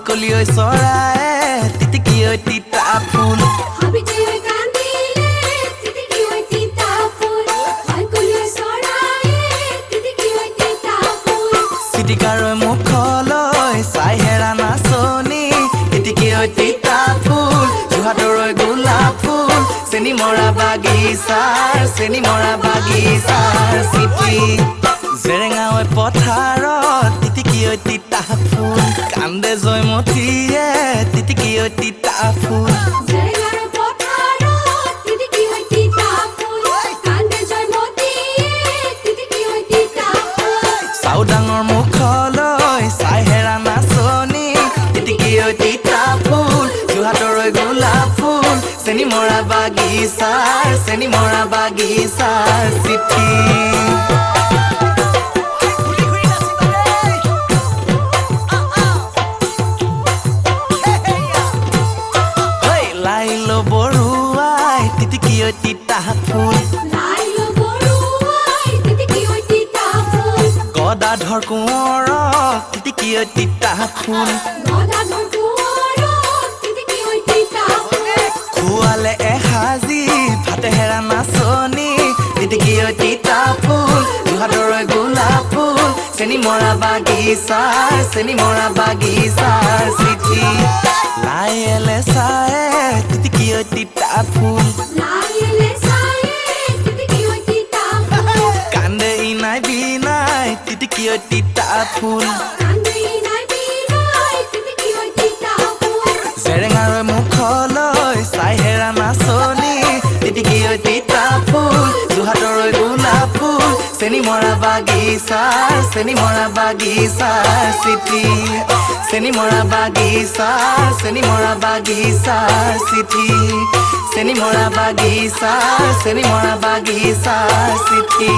কলি ঐ চৰাই তিতিকি ঐ তিতা ফুল চিটিকাৰৈ মুখলৈ চাই হেৰা নাচনি তিতিকি ঐ তিতা ফুল জোহাটৰৈ গোলাপ ফুল চেনি মৰা বাগিচাৰ চিটি জেৰেঙা ঐ পথাৰত তিতিকি ঐ তিতা ফুল কান্দে জয়মতীয়ে তিতিকি ঐ তিতা ফুল চাউ ডাঙৰ মুখলৈ চাই হেৰা নাচনি তিতিকি ঐ তিতা ফুল জোহাটৰৈ গোলাপ ফুল চেনি মৰা বাগিচাৰ চিঠি তিতা ফুল গদাধৰ কোঁৱৰ তিতিকি ঐ তিতা ফুল খোৱালে এসাজি ভাতে হেৰা নাচনি তিতিকি ঐ তিতা ফুল জোহাটৰৈ গোলাপ ফুল চেনি মৰা বাগিচাৰ চিঠি লাইলে চাই তিতিকি ঐ তিতা ফুল কান্দে ইনাই বিনাই তিতিকি ঐ তিতা ফুল জেৰেঙাৰৈ মুখলৈ চাই হেৰা নাচনি তিতিকি ঐ তিতা ফুল জোহাটৰৈ গোলাপ ফুল চেনি মৰা বাগিচাৰ চিঠি চেনি মৰা বাগিচাৰ চিঠি চেনি মৰা বাগিচাৰ চিঠি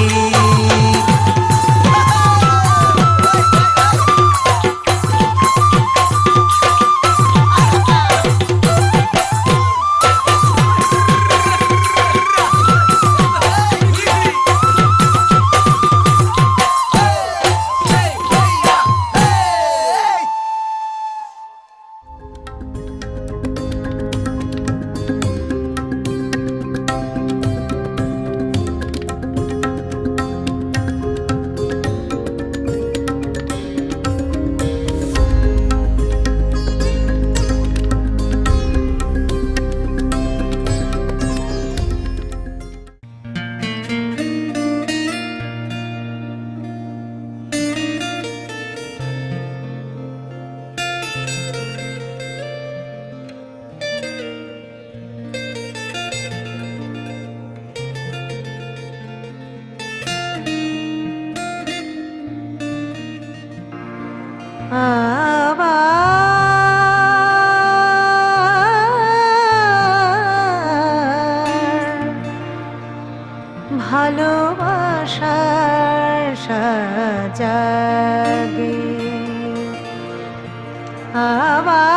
আবার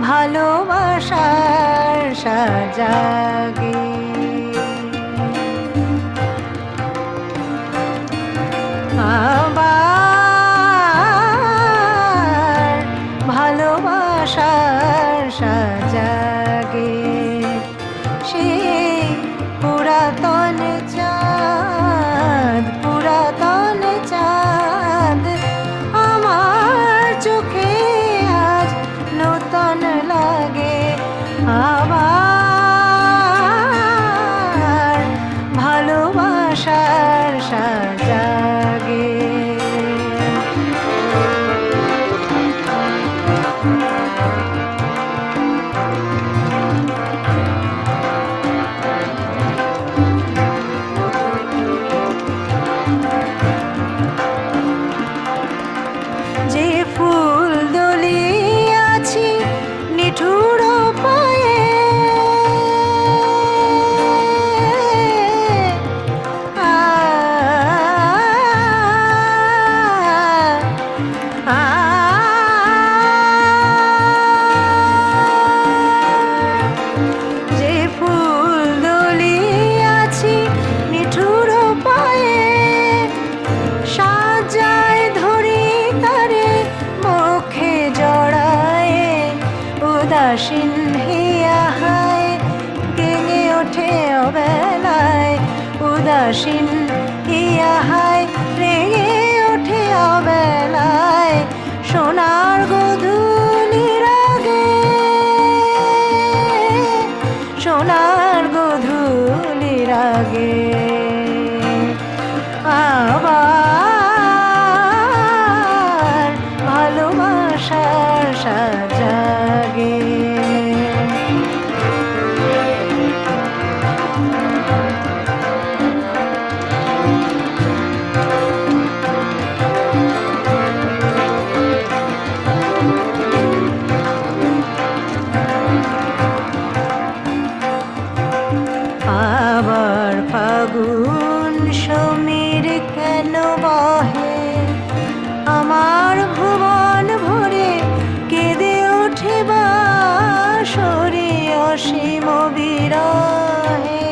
ভালোবাসার সাজাগে আবার ভালোবাসার সাজাগে সেই পুরাতন চাঁদ আমার চোখে আজ নূতন লাগে আবার ভালোবাসার সাজাগে যে ফুল দলিয়াছি নিঠুর পায়ে যে ফুল দলিয়াছি নিঠুর পায়ে সাজায় ধরি তারে মুখে জড়ায় উদাসীন হিয়া হায় গেঙে ওঠে অবেলায় উদাসীন হিয়া হায় রেঙে ওঠে অবেলায় সোনার গধূলির আগে সোনার গধূলির আগে আবার ভালোবাসার সাজাগে আবার ফাগুন সমীর কেন বহে আমার ভুবন ভরে কেঁদে ওঠে বাঁশরি অসীম বিরহে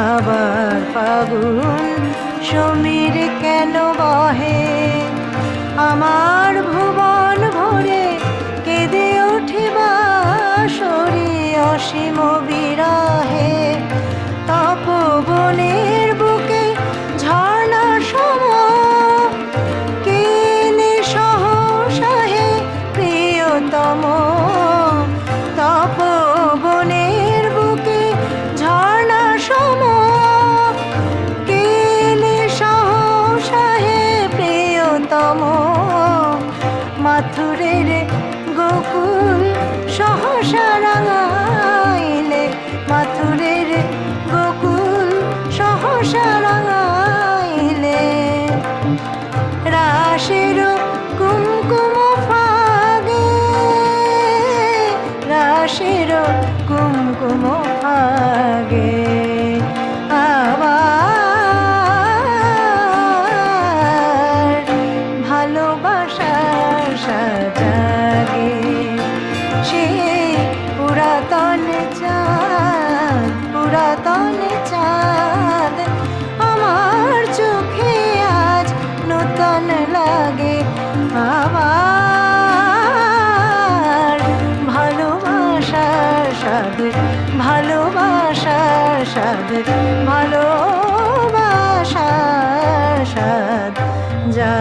আবার ফাগুন সমীর কেন বহে আমার ভুবন ভরে কেঁদে ওঠে বাঁশরি অসীম বিরহে তপবনের বুকে ঝর্ণা সম কেলে সহসাহে প্রিয়তম তপবনের বুকে ঝর্ণা সম কেলে সহসাহে প্রিয়তম মাথুরের গোকুল সহসা রাঙাইলে মাথুরের গোকুল সহসা রাঙাইলে রাশের কুমকুম ফাগে রাশের কুমকুম ফাগে আবার ভালোবাসার সাজাগে সে পুরাতন চাঁদ আমার চোখে আজ নূতন লাগে আবার ভালোবাসার স্বাদ ভালোবাসার স্বাদ ভালোবাসার স্বাদ জাগে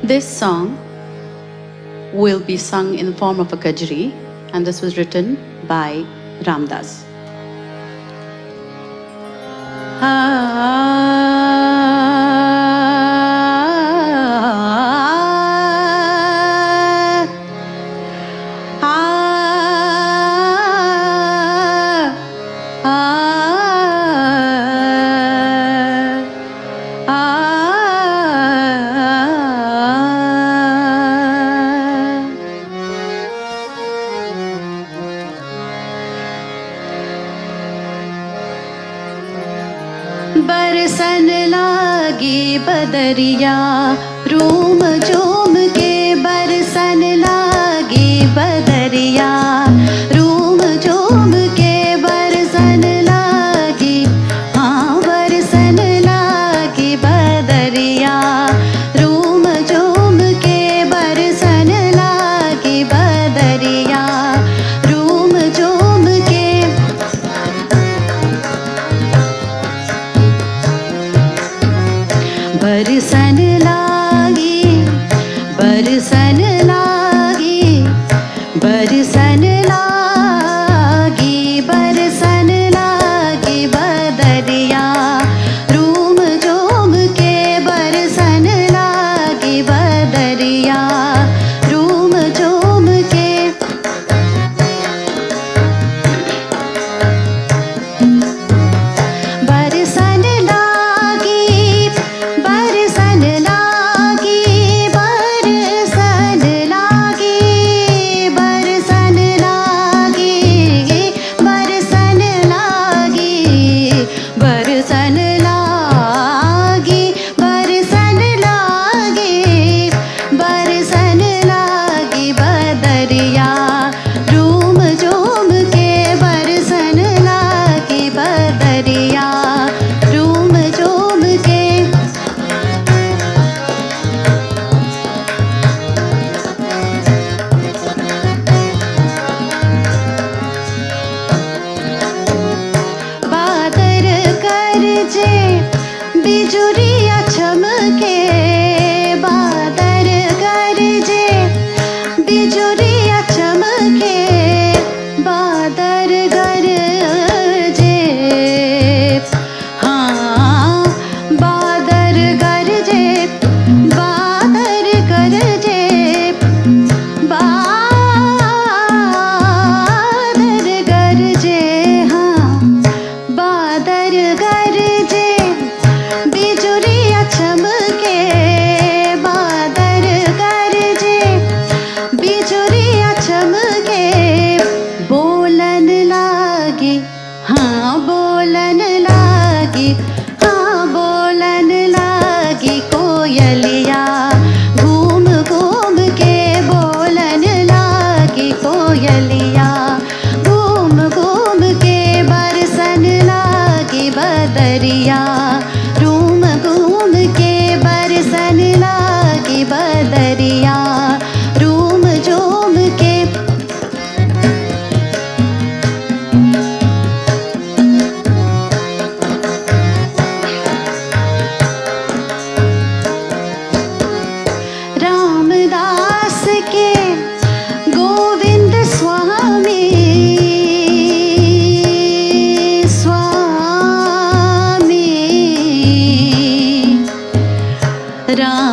This song will be sung in the form of a kajri, and this was written by Ramdas. बरसन लागी बदरिया रूम झूम के बरसन लागी बदरिया रूम झूम के बरसन लागी हाँ बरसन लागी बदरिया रूम झूम के बरसन लागी बदरिया रूम झूम के बरसन लागी बरसन लागी बरसन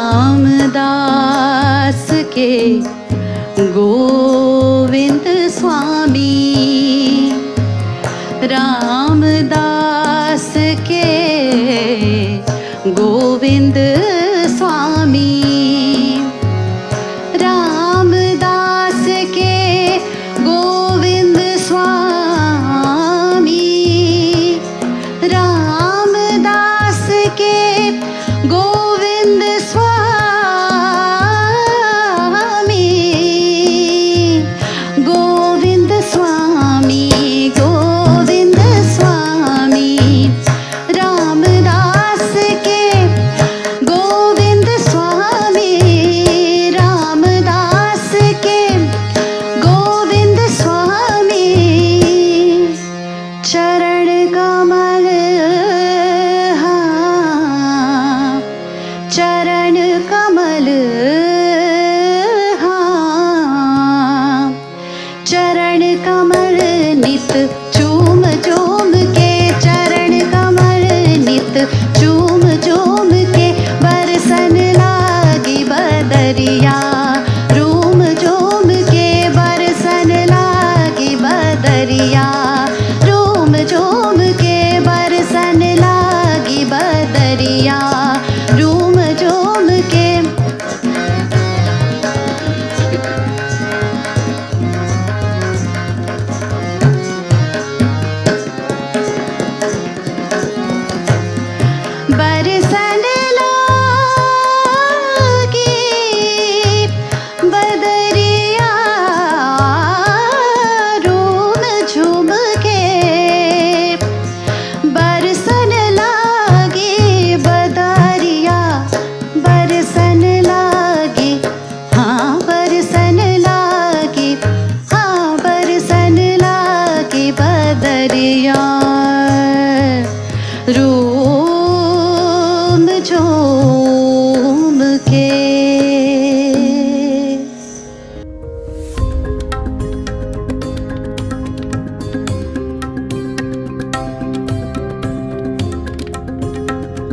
रामदास के गोविंद स्वामी, रामदास के गोविंद स्वामी, रामदास के गोविंद स्वामी, रामदास के गोविंद स्वामी, गोविंद स्वामी, गोविंद स्वामी, रामदास के गोविंद स्वामी, रामदास के गोविंद स्वामी, चरण कमल, हाँ, चरण कमल, हाँ, चरण कमल नित चूम चूम के, चरण कमल नित चूम चूम के, बरसन लागी बदरिया, रूम चूम के बरसन लागी बदरिया, रूम चूम के बरसन लागी बदरिया, रूम चूम के। बरसन लागी बदरिया, रूम झूम के, बरसन लागी बदरिया, बरसन लागी, हाँ बरसन लागी, हाँ बरसन लागी बदरिया, रूम झूम के।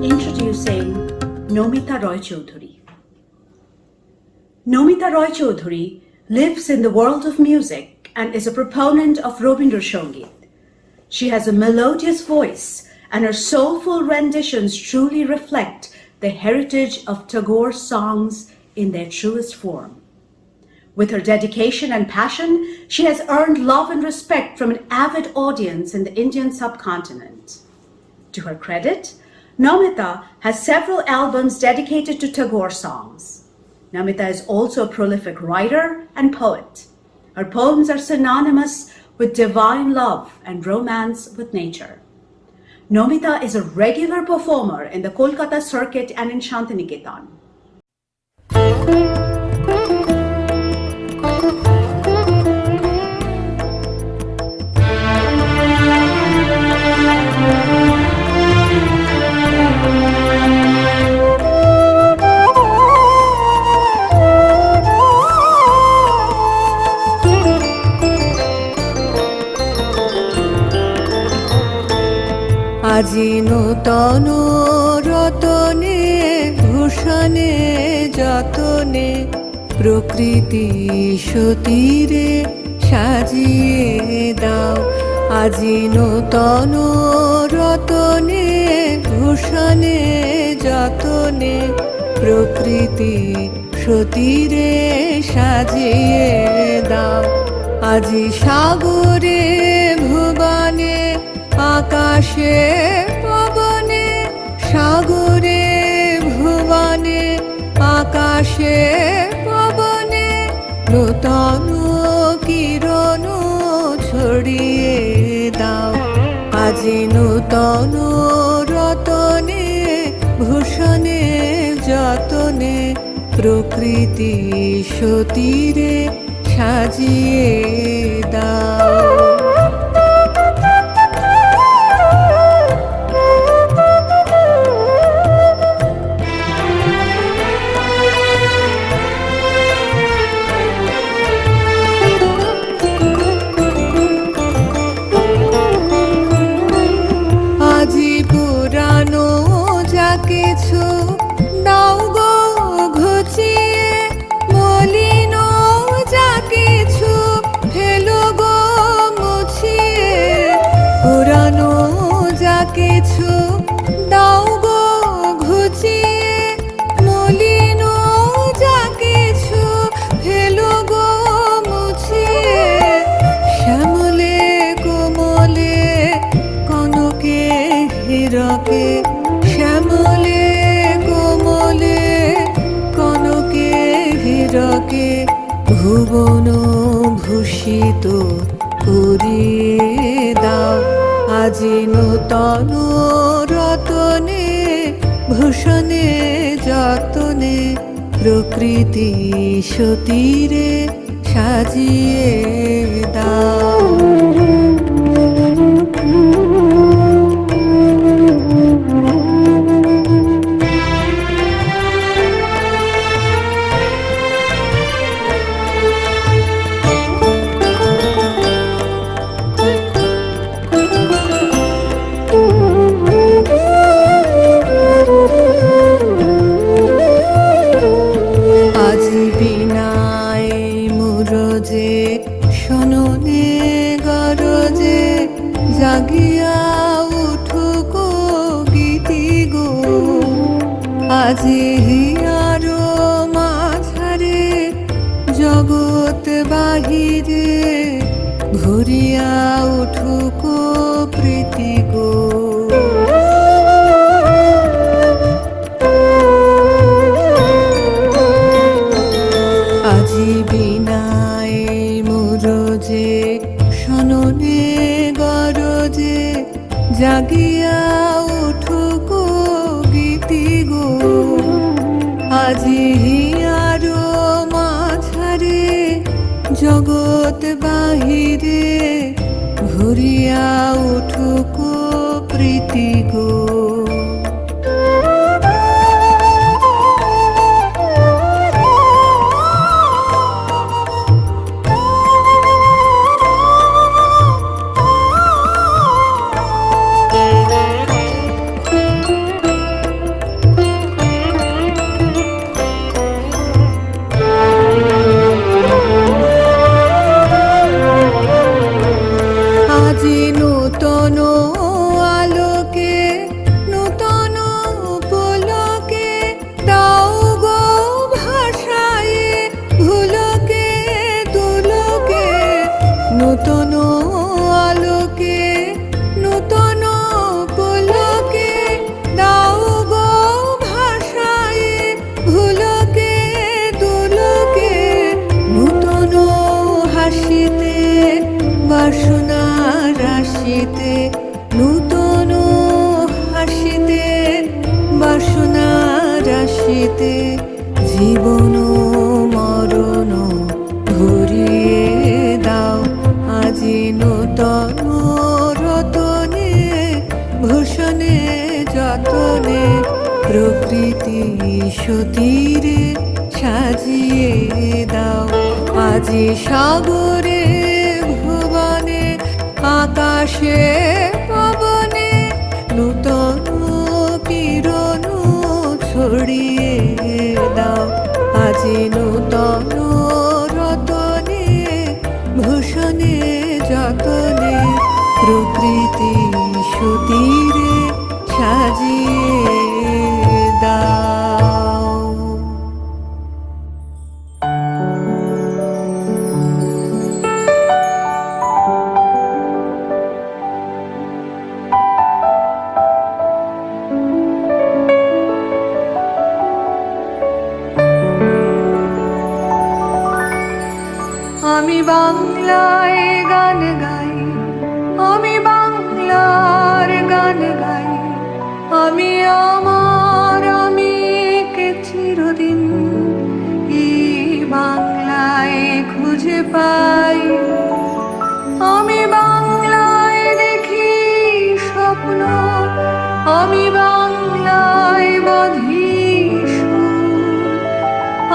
Introducing Namita Raychaudhury. Namita Raychaudhury lives in the world of music and is a proponent of Rabindra Sangeet. She has a melodious voice, and her soulful renditions truly reflect the heritage of Tagore's songs in their truest form. With her dedication and passion, she has earned love and respect from an avid audience in the Indian subcontinent. To her credit, Namita has several albums dedicated to Tagore songs. Namita is also a prolific writer and poet. Her poems are synonymous with divine love and romance with nature. Namita is a regular performer in the Kolkata circuit and in Shantiniketan. আজি নূতন রতনে ভূষণে যতনে প্রকৃতি সতীরে সাজিয়ে দাও। আজি নূতন রতনে ভূষণে যতনে প্রকৃতি সতীরে সাজিয়ে দাও। আজি সাগরে ভুবনে আকাশে পবনে, সাগরে ভুবনে আকাশে পবনে নূতন কিরণ ছড়িয়ে দাও। আজি নূতন রতনে ভূষণে যতনে প্রকৃতি সতীরে সাজিয়ে দাও। ভুবন ভূষিত করিয়ে দাও আজি নূতন রতনে ভূষণে যতনে প্রকৃতি সতীরে সাজিয়ে দাও। জাগিয়া উঠুক গীতি গো আজি হিয়ার মাঝারে জগৎ বাহিরে ঘুরিয়া উঠুক প্রীতি গো। আজি বিনায় মুরজে সননে গরজে জাগিয়া উঠুক গীতি গো আজি হিয়ার মাঝারে জগৎ বাহিরে ঘুরিয়া উঠুক প্রীতি গো। বাসনা রাশিতে নূতন হাসিতে বাসনা রাশিতে জীবন মরণ ঘুরিয়ে দাও আজি নূতন রতনে ভূষণে যতনে প্রকৃতি সতীরে সাজিয়ে দাও আজি সাগরে ভুবনে আকাশে পবনে নূতন কিরণ ছড়িয়ে দাও আজি নূতন রতনে ভূষণে যতনে প্রকৃতি সতীরে সাজিয়ে দাও। আমি বাংলায় গান গাই আমি বাংলার গান গাই আমি আমার আমি কে চিরদিন এই বাংলায় খুঁজে পাই আমি বাংলায় দেখি স্বপ্ন আমি বাংলায় বাঁধি সুর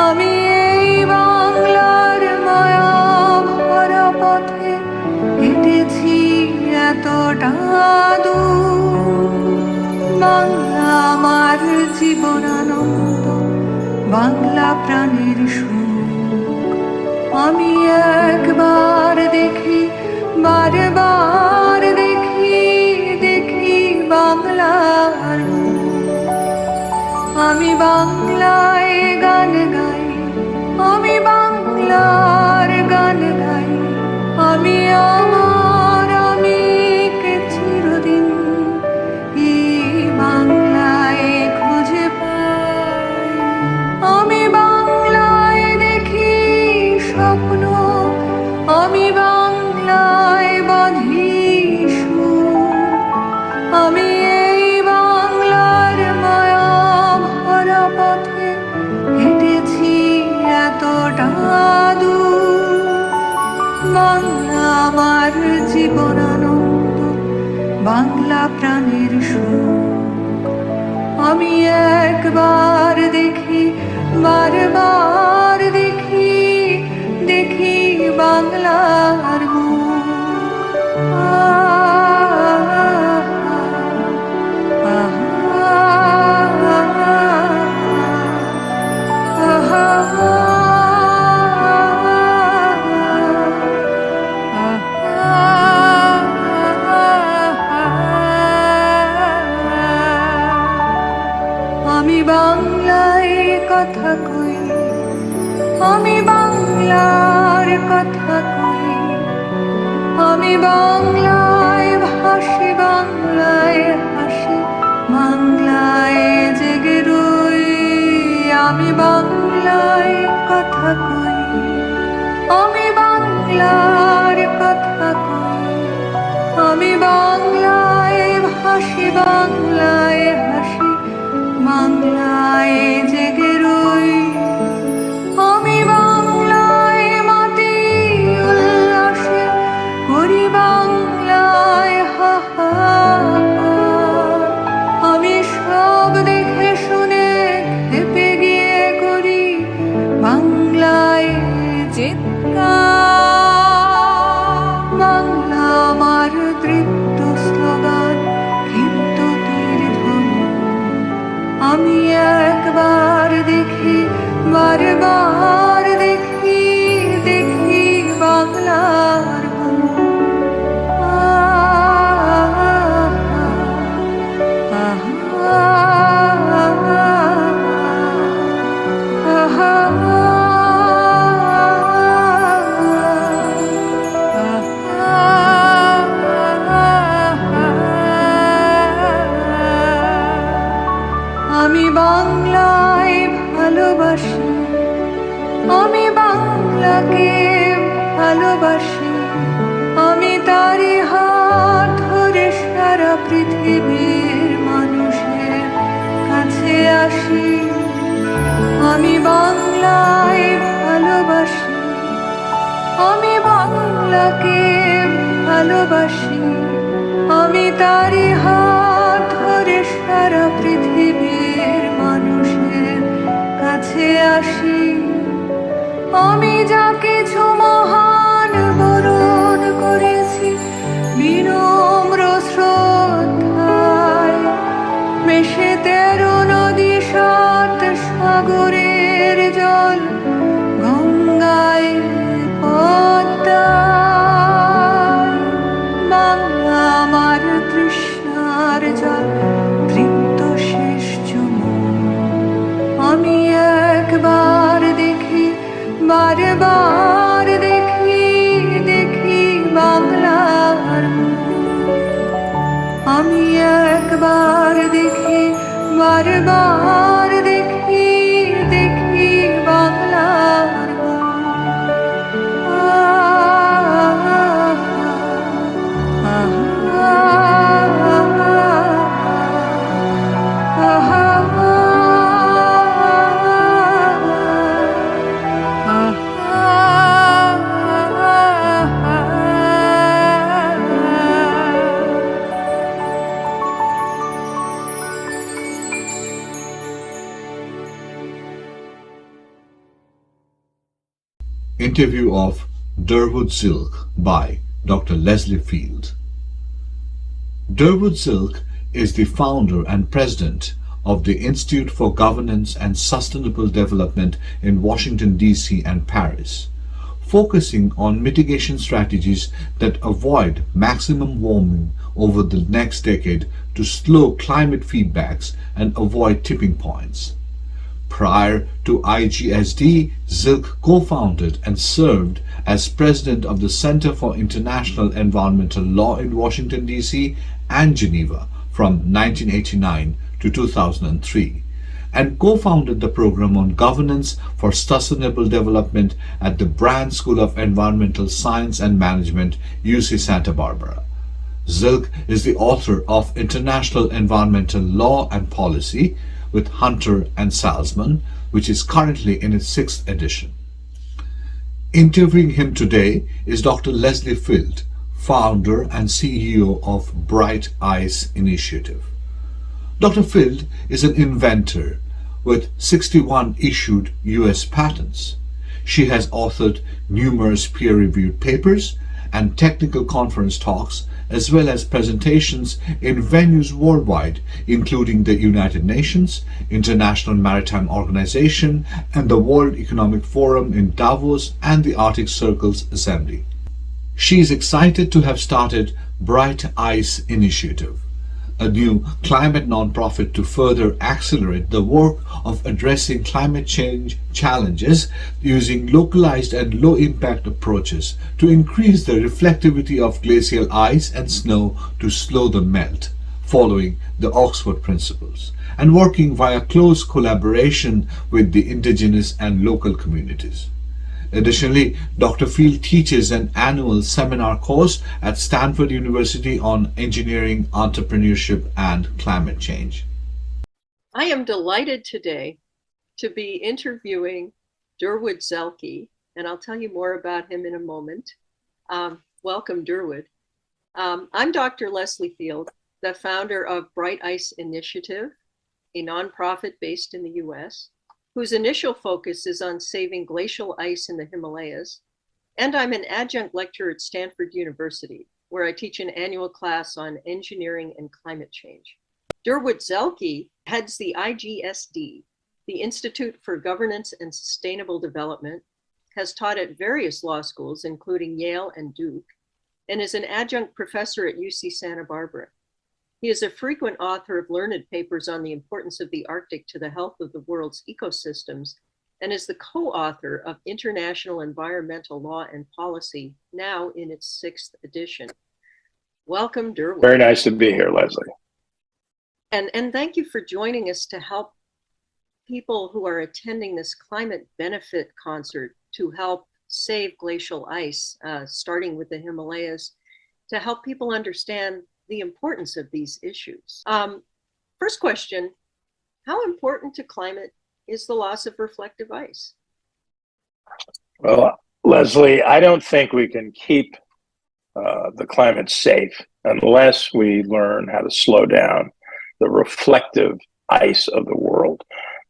আমি এই বাংলার মায়া ভরা পথে হেঁটেছি এতটা দূর বাংলা আমার জীবনানন্দ বাংলা প্রাণের সুখ আমি একবার দেখি বারবার দেখি দেখি বাংলার আমি বাংলায় গান গাই আমি বাংলার গান গাই আমি আমার আমি কে চিরদিন এই বাংলায় খুঁজে পাই আমি বাংলায় দেখি স্বপ্ন বাংলা আমার জীবনানন্দ, বাংলা প্রাণের সুখ। আমি একবার দেখি, বারবার দেখি, দেখি বাংলার মুখ। আমি বাংলায় কথা কই, আমি বাংলার কথা কই, আমি বাংলায় ভাসি, বাংলায় হাসি, বাংলায় জেগে রই। আমি বাংলায় কথা কই, আমি বাংলার কথা কই, আমি বাংলায় ভাসি, বাংলায় হাসি, বাংলায় জেগে রই। আমি বাংলায় মাটি উল্লাসে করি, বাংলায় হাহাকার। আমি সব দেখে শুনে খেপে গিয়ে করি, বাংলায় চিৎকার। বাংলা আমার দৃপ্ত স্লোগান, ক্ষিপ্ত তীর ধনু। আমি একবার দেখি, বারবার দেখি, দেখি বাংলার মুখ। আমি বাংলায় ভালোবাসি, আমি বাংলাকে ভালোবাসি। আমি তারই হাত ধরে সারা পৃথিবীর মানুষের কাছে আসি। আমি বাংলায় ভালোবাসি, আমি বাংলাকে ভালোবাসি। আমি তারই হাত ধরে সারা পৃথিবীর মানুষের কাছে আসি। আমি যা কিছু মহান বরণ করেছি, বিনম্র শ্রদ্ধায় মেশে 13 নদী 7 সাগরের জল, গঙ্গায় পদ্মায়। বাংলা আমার তৃষ্ণার জল, তৃপ্ত শেষ চুমুক। আমি একবার দেখি, বারবার দেখি, দেখি বাংলার মুখ। আমি একবার দেখি, বারবার দেখি, দেখি বাংলার মুখ। Interview of Durwood Silk by Dr. Leslie Field. Durwood Silk is the founder and president of the Institute for Governance and Sustainable Development in Washington, D.C. and Paris, focusing on mitigation strategies that avoid maximum warming over the next decade to slow climate feedbacks and avoid tipping points. Prior to IGSD, Silk co-founded and served as president of the Center for International Environmental Law in Washington, D.C. and Geneva from 1989 to 2003, and co-founded the program on governance for sustainable development at the Brand School of Environmental Science and Management, UC Santa Barbara. Silk is the author of International Environmental Law and Policy with Hunter and Salzman, which is currently in its 6th edition. Interviewing him today is Dr. Leslie Field, founder and CEO of Bright Ice Initiative. Dr. Field is an inventor with 61 issued US patents. She has authored numerous peer-reviewed papers and technical conference talks, as well as presentations in venues worldwide, including the United Nations, International Maritime Organization, and the World Economic Forum in Davos and the Arctic Circle's Assembly. She is excited to have started Bright Ice Initiative, a new climate nonprofit to further accelerate the work of addressing climate change challenges using localized and low-impact approaches to increase the reflectivity of glacial ice and snow to slow the melt, following the Oxford principles, and working via close collaboration with the indigenous and local communities. Additionally, Dr. Field teaches an annual seminar course at Stanford University on engineering, entrepreneurship, and climate change. I am delighted today to be interviewing Durwood Zelke, and I'll tell you more about him in a moment. Welcome, Durwood. I'm Dr. Leslie Field, the founder of Bright Ice Initiative, a nonprofit based in the US, whose initial focus is on saving glacial ice in the Himalayas. And I'm an adjunct lecturer at Stanford University, where I teach an annual class on engineering and climate change. Durwood Zelke heads the IGSD, the Institute for Governance and Sustainable Development, has taught at various law schools, including Yale and Duke, and is an adjunct professor at UC Santa Barbara. He is a frequent author of learned papers on the importance of the Arctic to the health of the world's ecosystems, and is the co-author of International Environmental Law and Policy, now in its 6th edition. Welcome, Durwood. Very nice to be here, Leslie. And thank you for joining us to help people who are attending this climate benefit concert to help save glacial ice, starting with the Himalayas, to help people understand the importance of these issues. First question, how important to climate is the loss of reflective ice? Well, Leslie, I don't think we can keep the climate safe unless we learn how to slow down the reflective ice of the world.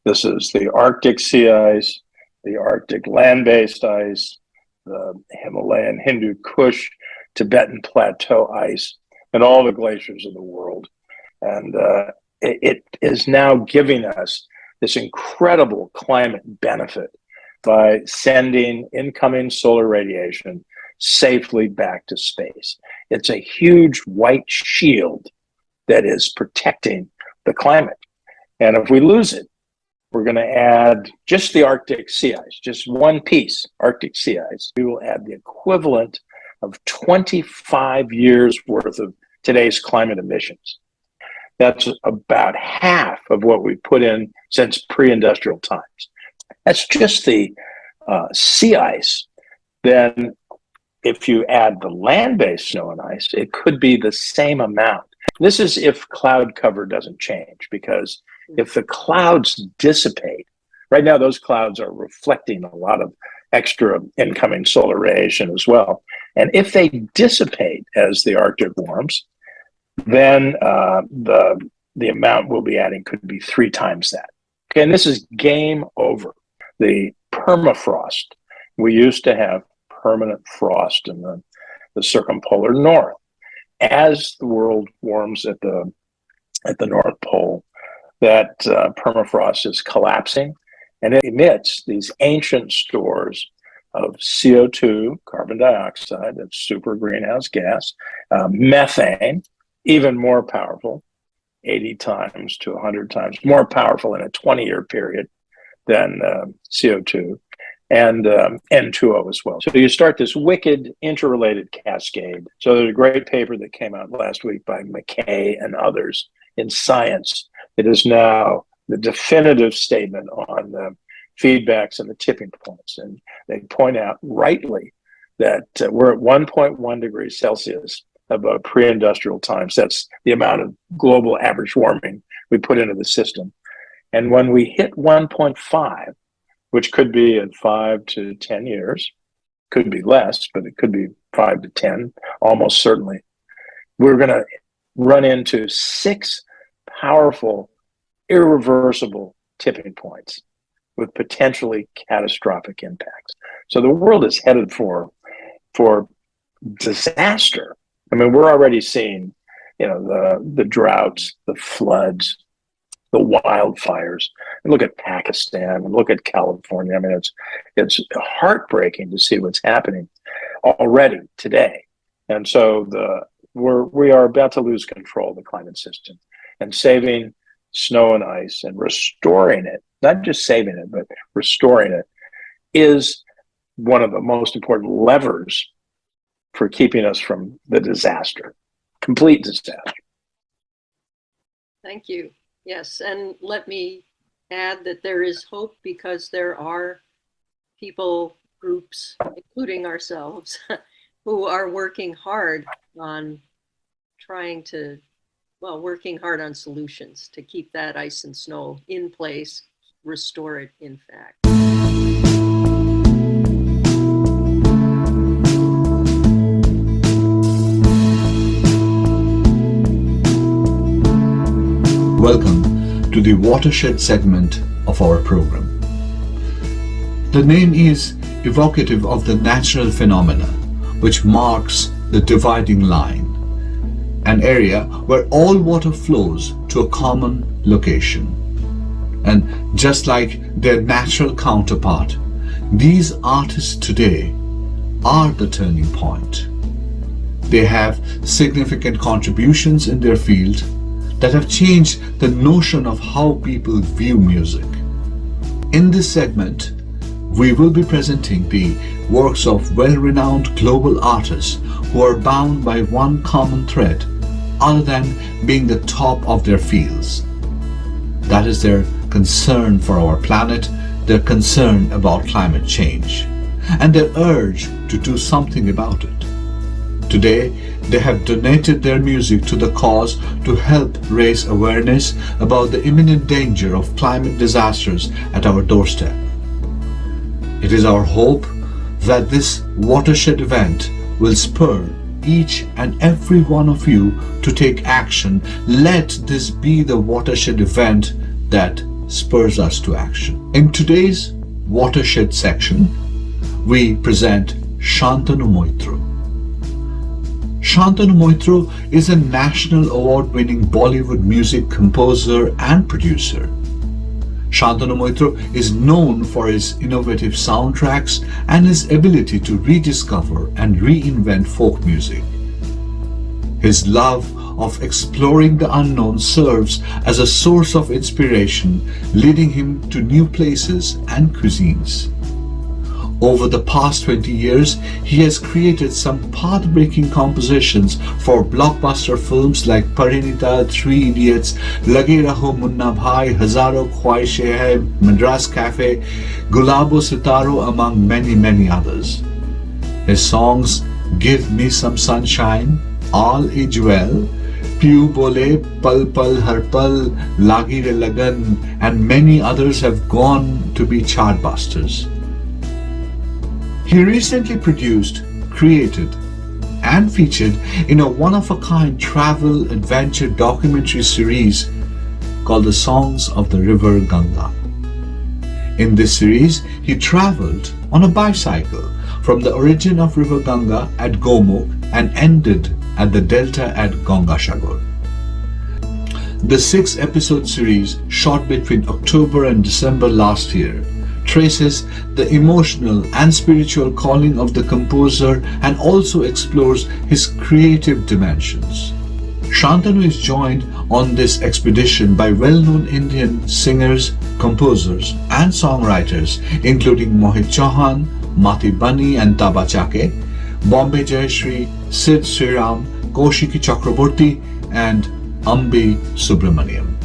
This is the Arctic sea ice, the Arctic land-based ice, the Himalayan Hindu Kush, Tibetan plateau ice, and all the glaciers of the world. And it is now giving us this incredible climate benefit by sending incoming solar radiation safely back to space. It's a huge white shield that is protecting the climate. And if we lose it, we're going to add just the Arctic sea ice, just one piece, Arctic sea ice. We will add the equivalent of 25 years worth of today's climate emissions. That's about half of what we put in since pre-industrial times. That's just the sea ice. Then if you add the land-based snow and ice, it could be the same amount. This is if cloud cover doesn't change, because if the clouds dissipate, right now those clouds are reflecting a lot of extra incoming solar radiation as well. And if they dissipate as the Arctic warms, then the amount we'll be adding could be 3 times that. Okay, and this is game over. The permafrost. We used to have permanent frost in the circumpolar north. As the world warms at the North Pole, that permafrost is collapsing, and it emits these ancient stores of CO2, carbon dioxide, that's super greenhouse gas, methane, even more powerful, 80 times to 100 times more powerful in a 20-year period than CO2, and N2O as well. So you start this wicked interrelated cascade. So there's a great paper that came out last week by McKay and others in Science. It is now the definitive statement on the feedbacks and the tipping points. And they point out rightly that we're at 1.1 degrees Celsius above pre-industrial times. That's the amount of global average warming we put into the system. And when we hit 1.5, which could be in 5 to 10 years, could be less, but it could be 5 to 10, almost certainly. We're going to run into 6 powerful, irreversible tipping points with potentially catastrophic impacts. So the world is headed for disaster. I mean, we're already seeing, the droughts, the floods, the wildfires. And look at Pakistan and look at California. I mean, it's heartbreaking to see what's happening already today. And so we are about to lose control of the climate system, and saving snow and ice and restoring it, not just saving it, but restoring it, is one of the most important levers for keeping us from the disaster, complete disaster. Thank you. Yes, and let me add that there is hope, because there are people, groups, including ourselves, who are working hard on working hard on solutions to keep that ice and snow in place, restore it, in fact. Welcome to the watershed segment of our program. The name is evocative of the natural phenomena which marks the dividing line, an area where all water flows to a common location. And just like their natural counterpart, these artists today are the turning point. They have significant contributions in their field that have changed the notion of how people view music. In this segment, we will be presenting the works of well-renowned global artists who are bound by one common thread other than being the top of their fields. That is their concern for our planet, their concern about climate change, and their urge to do something about it. Today, they have donated their music to the cause to help raise awareness about the imminent danger of climate disasters at our doorstep. It is our hope that this watershed event will spur each and every one of you to take action. Let this be the watershed event that spurs us to action. In today's watershed section, we present Shantanu Moitra. Shantanu Moitra is a national award-winning Bollywood music composer and producer. Shantanu Moitra is known for his innovative soundtracks and his ability to rediscover and reinvent folk music. His love of exploring the unknown serves as a source of inspiration, leading him to new places and cuisines. Over the past 20 years, he has created some path-breaking compositions for blockbuster films like Parinita, Three Idiots, Lage Raho Munna Bhai, Hazaro Khwaishein Hai, Madras Cafe, Gulabo Sitaro, among many, many others. His songs Give Me Some Sunshine, All Is Well, Piu Bole, Pal Pal Har Pal, Lagi Re Lagan, and many others have gone to be chartbusters. He recently produced, created, and featured in a one-of-a-kind travel adventure documentary series called The Songs of the River Ganga. In this series, he traveled on a bicycle from the origin of River Ganga at Gomukh and ended at the delta at Gangashagar. The 6-episode series, shot between October and December last year, traces the emotional and spiritual calling of the composer and also explores his creative dimensions. Shantanu is joined on this expedition by well-known Indian singers, composers and songwriters including Mohit Chauhan, Mati Bani and Taba Chake, Bombay Jayashree, Sid Sriram, Kaushiki Chakraborty and Ambi Subramaniam.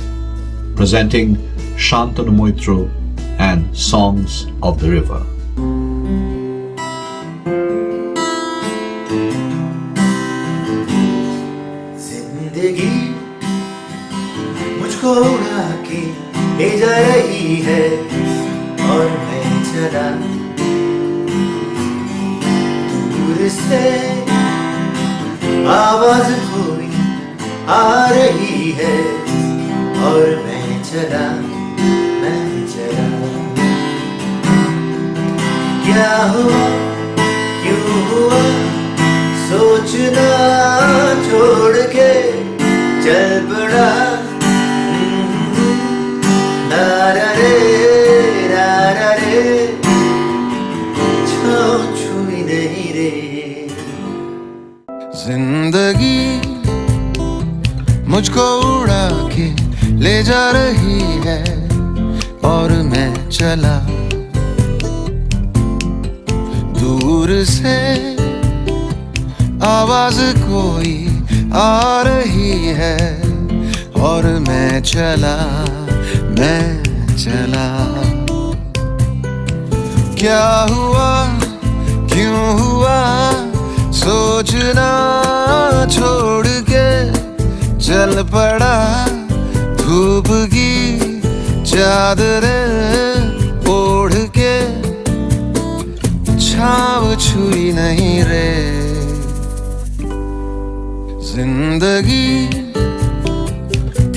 Presenting Shantanu Moitra and Songs of the River. जिंदगी मुझको उड़ा के ले जा रही है और मैं चला से आवाज कोई आ रही है और मैं चला क्या हुआ क्यों हुआ सोचना छोड़ के चल पड़ा रा रे छुई नहीं रे जिंदगी मुझको उड़ा के ले जा रही है और मैं चला दूर से आवाज कोई आ रही है और मैं चला क्या हुआ क्यों हुआ सोचना छोड़ के चल पड़ा धूप की चादरें ओढ़ के छाव छुई नहीं रे जिंदगी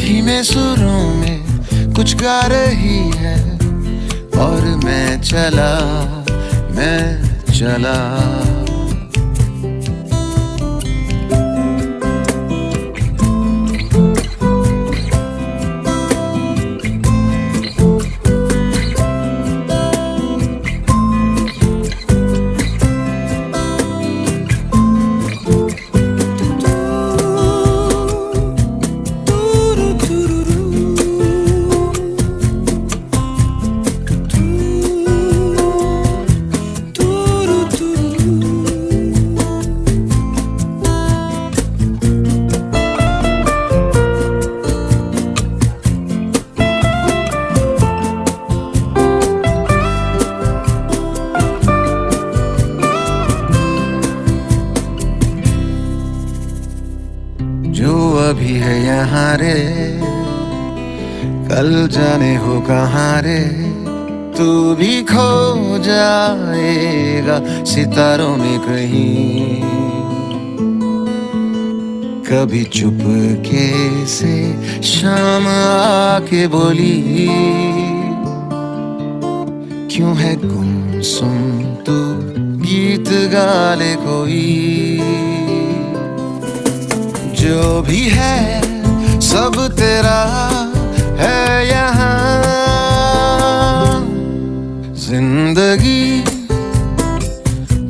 धीमे सुरों में कुछ गा रही है और मैं चला अभी है यहाँ रे कल जाने हो कहाँ रे तू भी खो जाएगा सितारों में कहीं कभी चुपके से शाम आके बोली क्यों है गुमसुम तू गीत गा ले कोई जो भी है सब तेरा है यहाँ जिंदगी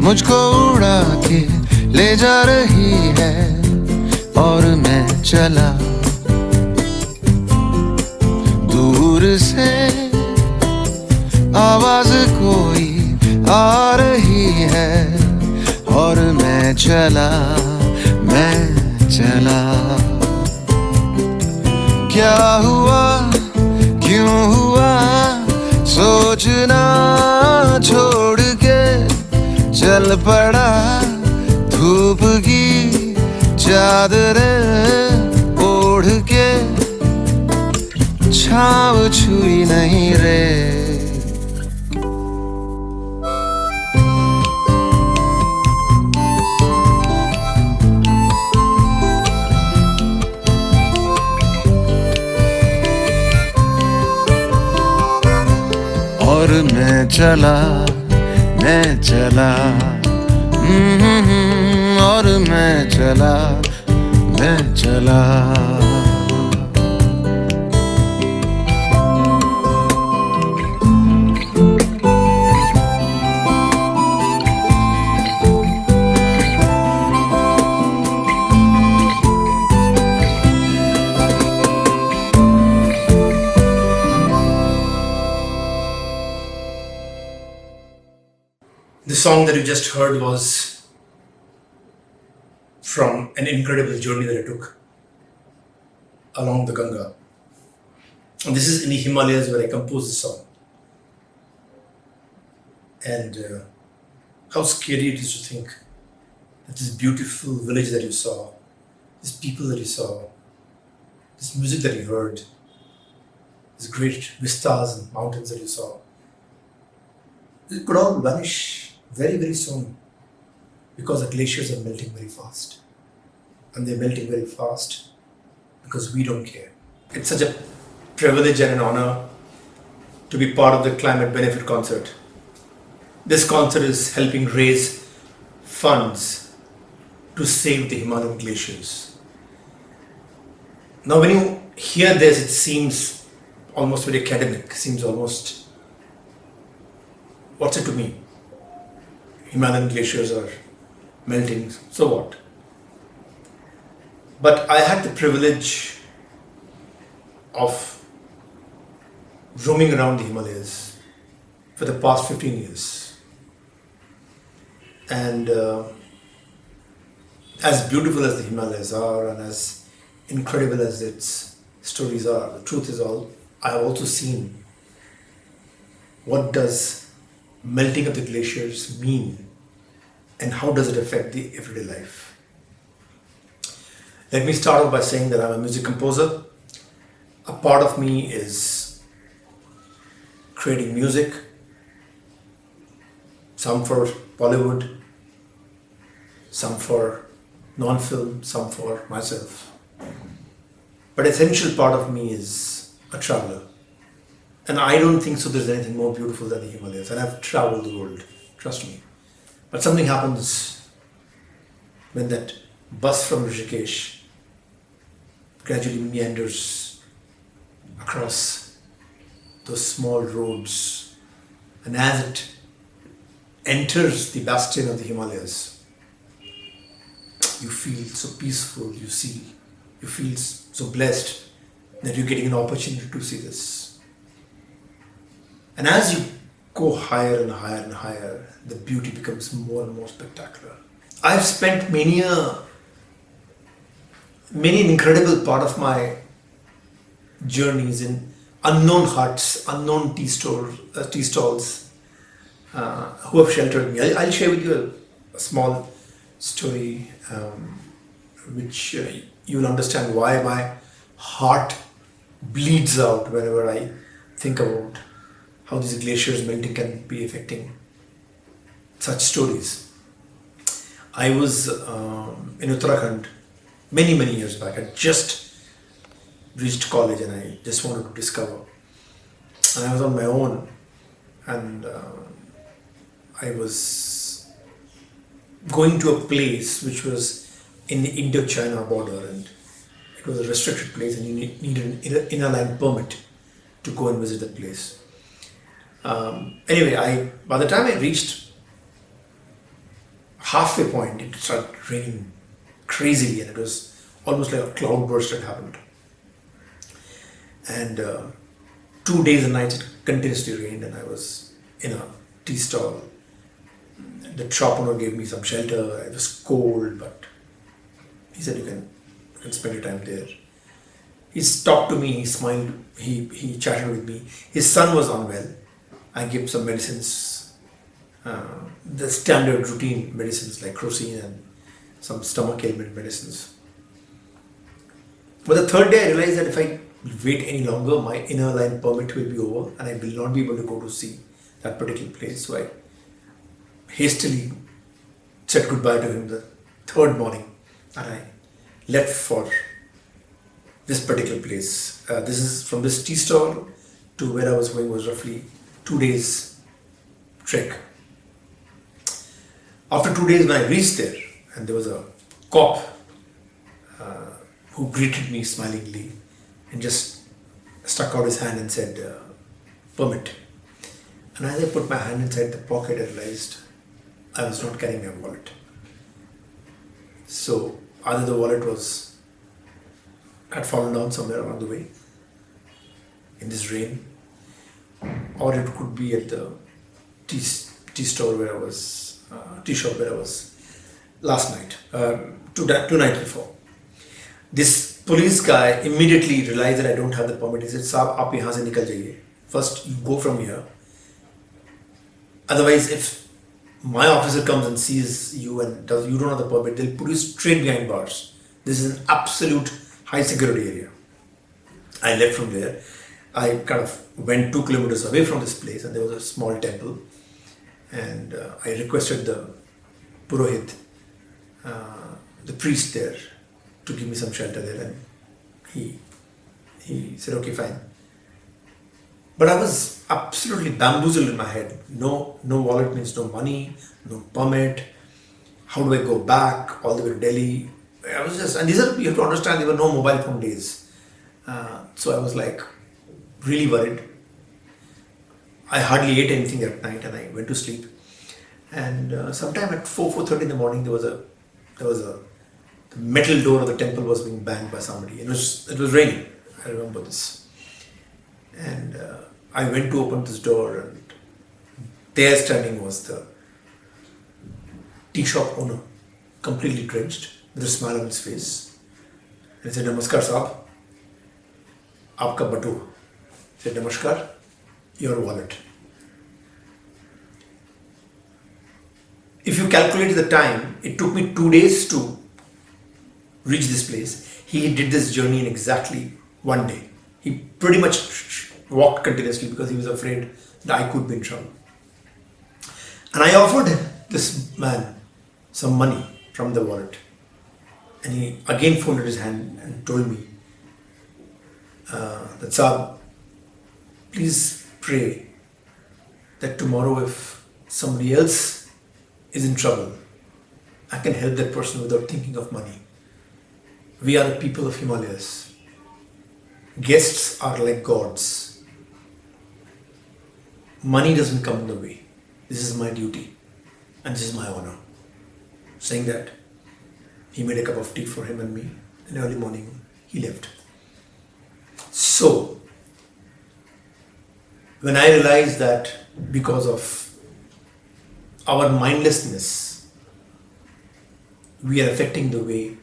मुझको उड़ा के ले जा रही है और मैं चला दूर से आवाज कोई आ रही है और मैं चला क्या हुआ क्यों हुआ सोचना छोड़ के चल पड़ा धूप की चादरें ओढ़ के छाव छुई नहीं रे और मैं चला और मैं चला The song that you just heard was from an incredible journey that I took along the Ganga. And this is in the Himalayas where I composed this song. And how scary it is to think that this beautiful village that you saw, these people that you saw, this music that you heard, these great vistas and mountains that you saw, it could all vanish very, very soon because the glaciers are melting very fast. And they're melting very fast because we don't care. It's such a privilege and an honor to be part of the Climate Benefit Concert. This concert is helping raise funds to save the Himalayan glaciers. Now when you hear this, it seems almost very academic, seems almost, what's it to me? Himalayan glaciers are melting, so what? But I had the privilege of roaming around the Himalayas for the past 15 years. And as beautiful as the Himalayas are and as incredible as its stories are, the truth is I have also seen what does melting of the glaciers mean and how does it affect the everyday life. Let me start off by saying that I'm a music composer. A part of me is creating music, some for Bollywood, some for non-film, some for myself. But essential part of me is a traveler. And I don't think so there's anything more beautiful than the Himalayas. And I've traveled the world, trust me. But something happens when that bus from Rishikesh gradually meanders across those small roads, and as it enters the bastion of the Himalayas, you feel so peaceful, you feel so blessed that you're getting an opportunity to see this. And as you go higher and higher and higher, the beauty becomes more and more spectacular. I've spent many an incredible part of my journeys in unknown huts, unknown tea stalls who have sheltered me. I'll share with you a small story which you'll understand why my heart bleeds out whenever I think about how these glaciers melting can be affecting such stories. I was in Uttarakhand many years back. I just reached college and I just wanted to discover. And I was on my own, and I was going to a place which was in the Indo-China border, and it was a restricted place and you needed an inner line permit to go and visit that place. Anyway, by the time I reached halfway point, it started raining crazily, and it was almost like a cloudburst had happened. And 2 days and nights it continuously rained, and I was in a tea stall. The shop owner gave me some shelter. It was cold, but he said you can spend your time there. He talked to me, he smiled, he chatted with me. His son was unwell. I gave some medicines, the standard routine medicines like crocin and some stomach ailment medicines. But the third day I realized that if I wait any longer, my inner line permit will be over and I will not be able to go to see that particular place. So I hastily said goodbye to him the third morning and I left for this particular place. This is from this tea stall to where I was going was roughly 2 days trek. After 2 days when I reached there, and there was a cop who greeted me smilingly and just stuck out his hand and said, permit. And as I put my hand inside the pocket, I realized I was not carrying my wallet. So either the wallet had fallen down somewhere along the way in this rain, or it could be at the tea store where I was, tea shop where I was last night, two nights before. This police guy immediately realized that I don't have the permit. He said, "Saab, aap yahan se nikal jaiye. First, you go from here. Otherwise, if my officer comes and sees you and you don't have the permit, they'll put you straight behind bars. This is an absolute high security area." I left from there. I kind of went 2 kilometers away from this place, and there was a small temple. And I requested the Purohit the priest there to give me some shelter there, and he said, okay, fine. But I was absolutely bamboozled in my head. No wallet means no money, no permit. How do I go back all the way to Delhi? I was just, and these are, you have to understand, there were no mobile phone days. So I was like really worried. I hardly ate anything that night, and I went to sleep. And sometime at 4:30 in the morning, there was the metal door of the temple was being banged by somebody. It was raining. I remember this. And I went to open this door, and there standing was the tea shop owner, completely drenched, with a smile on his face. And he said, "Namaskar, Saab. Aapka batua." He said, "Namaskar, your wallet." If you calculate the time, it took me 2 days to reach this place. He did this journey in exactly 1 day. He pretty much walked continuously because he was afraid that I could be in trouble. And I offered this man some money from the wallet. And he again folded his hand and told me that, "Saab, please pray that tomorrow if somebody else is in trouble, I can help that person without thinking of money. We are the people of Himalayas. Guests are like gods. Money doesn't come in the way. This is my duty and this is my honor." Saying that, he made a cup of tea for him and me. In the early morning, he left. So, when I realized that because of our mindlessness, we are affecting the way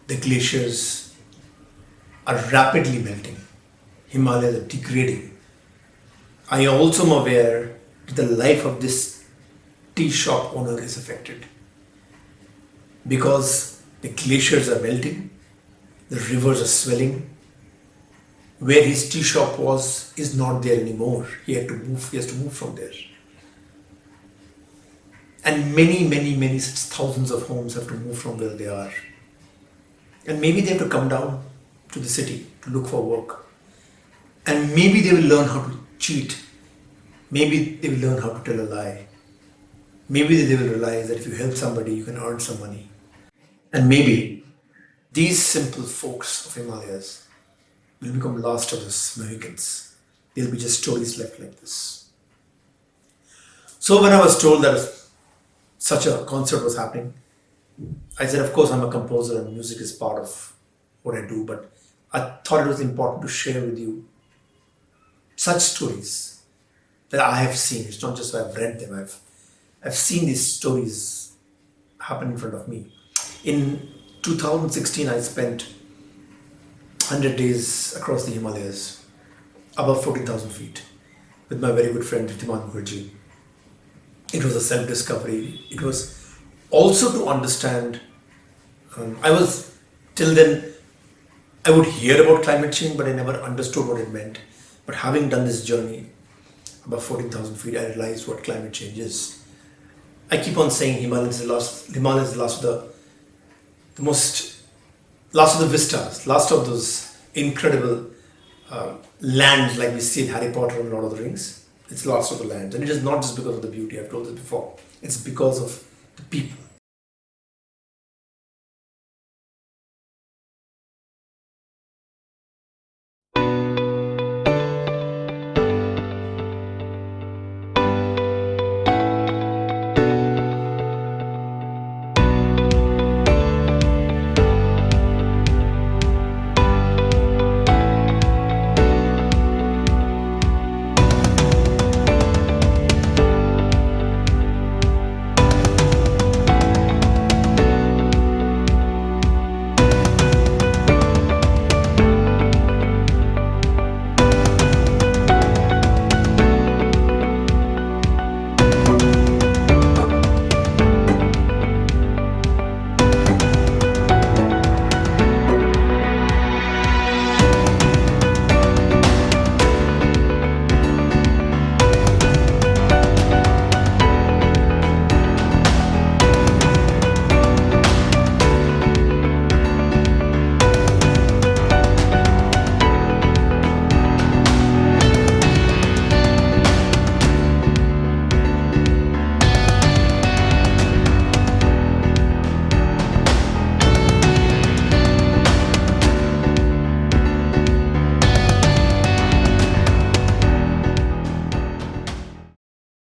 the glaciers are rapidly melting, Himalayas are degrading, I also am aware that the life of this tea shop owner is affected. Because the glaciers are melting, the rivers are swelling, where his tea shop was is not there anymore. He has to move from there. And many such thousands of homes have to move from where they are. And maybe they have to come down to the city to look for work. And maybe they will learn how to cheat. Maybe they will learn how to tell a lie. Maybe they will realize that if you help somebody, you can earn some money. And maybe these simple folks of Himalayas will become last of us Mohicans. There will be just stories left like this. So when I was told that such a concert was happening, I said, of course, I'm a composer and music is part of what I do, but I thought it was important to share with you such stories that I have seen. It's not just I've read them, I've seen these stories happen in front of me. In 2016, I spent 100 days across the Himalayas, above 14,000 feet, with my very good friend Rituparna. It was a self-discovery. It was also to understand, till then, I would hear about climate change, but I never understood what it meant. But having done this journey above 14,000 feet, I realized what climate change is. I keep on saying Himalayas is the last of the vistas, last of those incredible lands like we see in Harry Potter and Lord of the Rings. It's last of the lands, and it is not just because of the beauty. I've told this before. It's because of the people.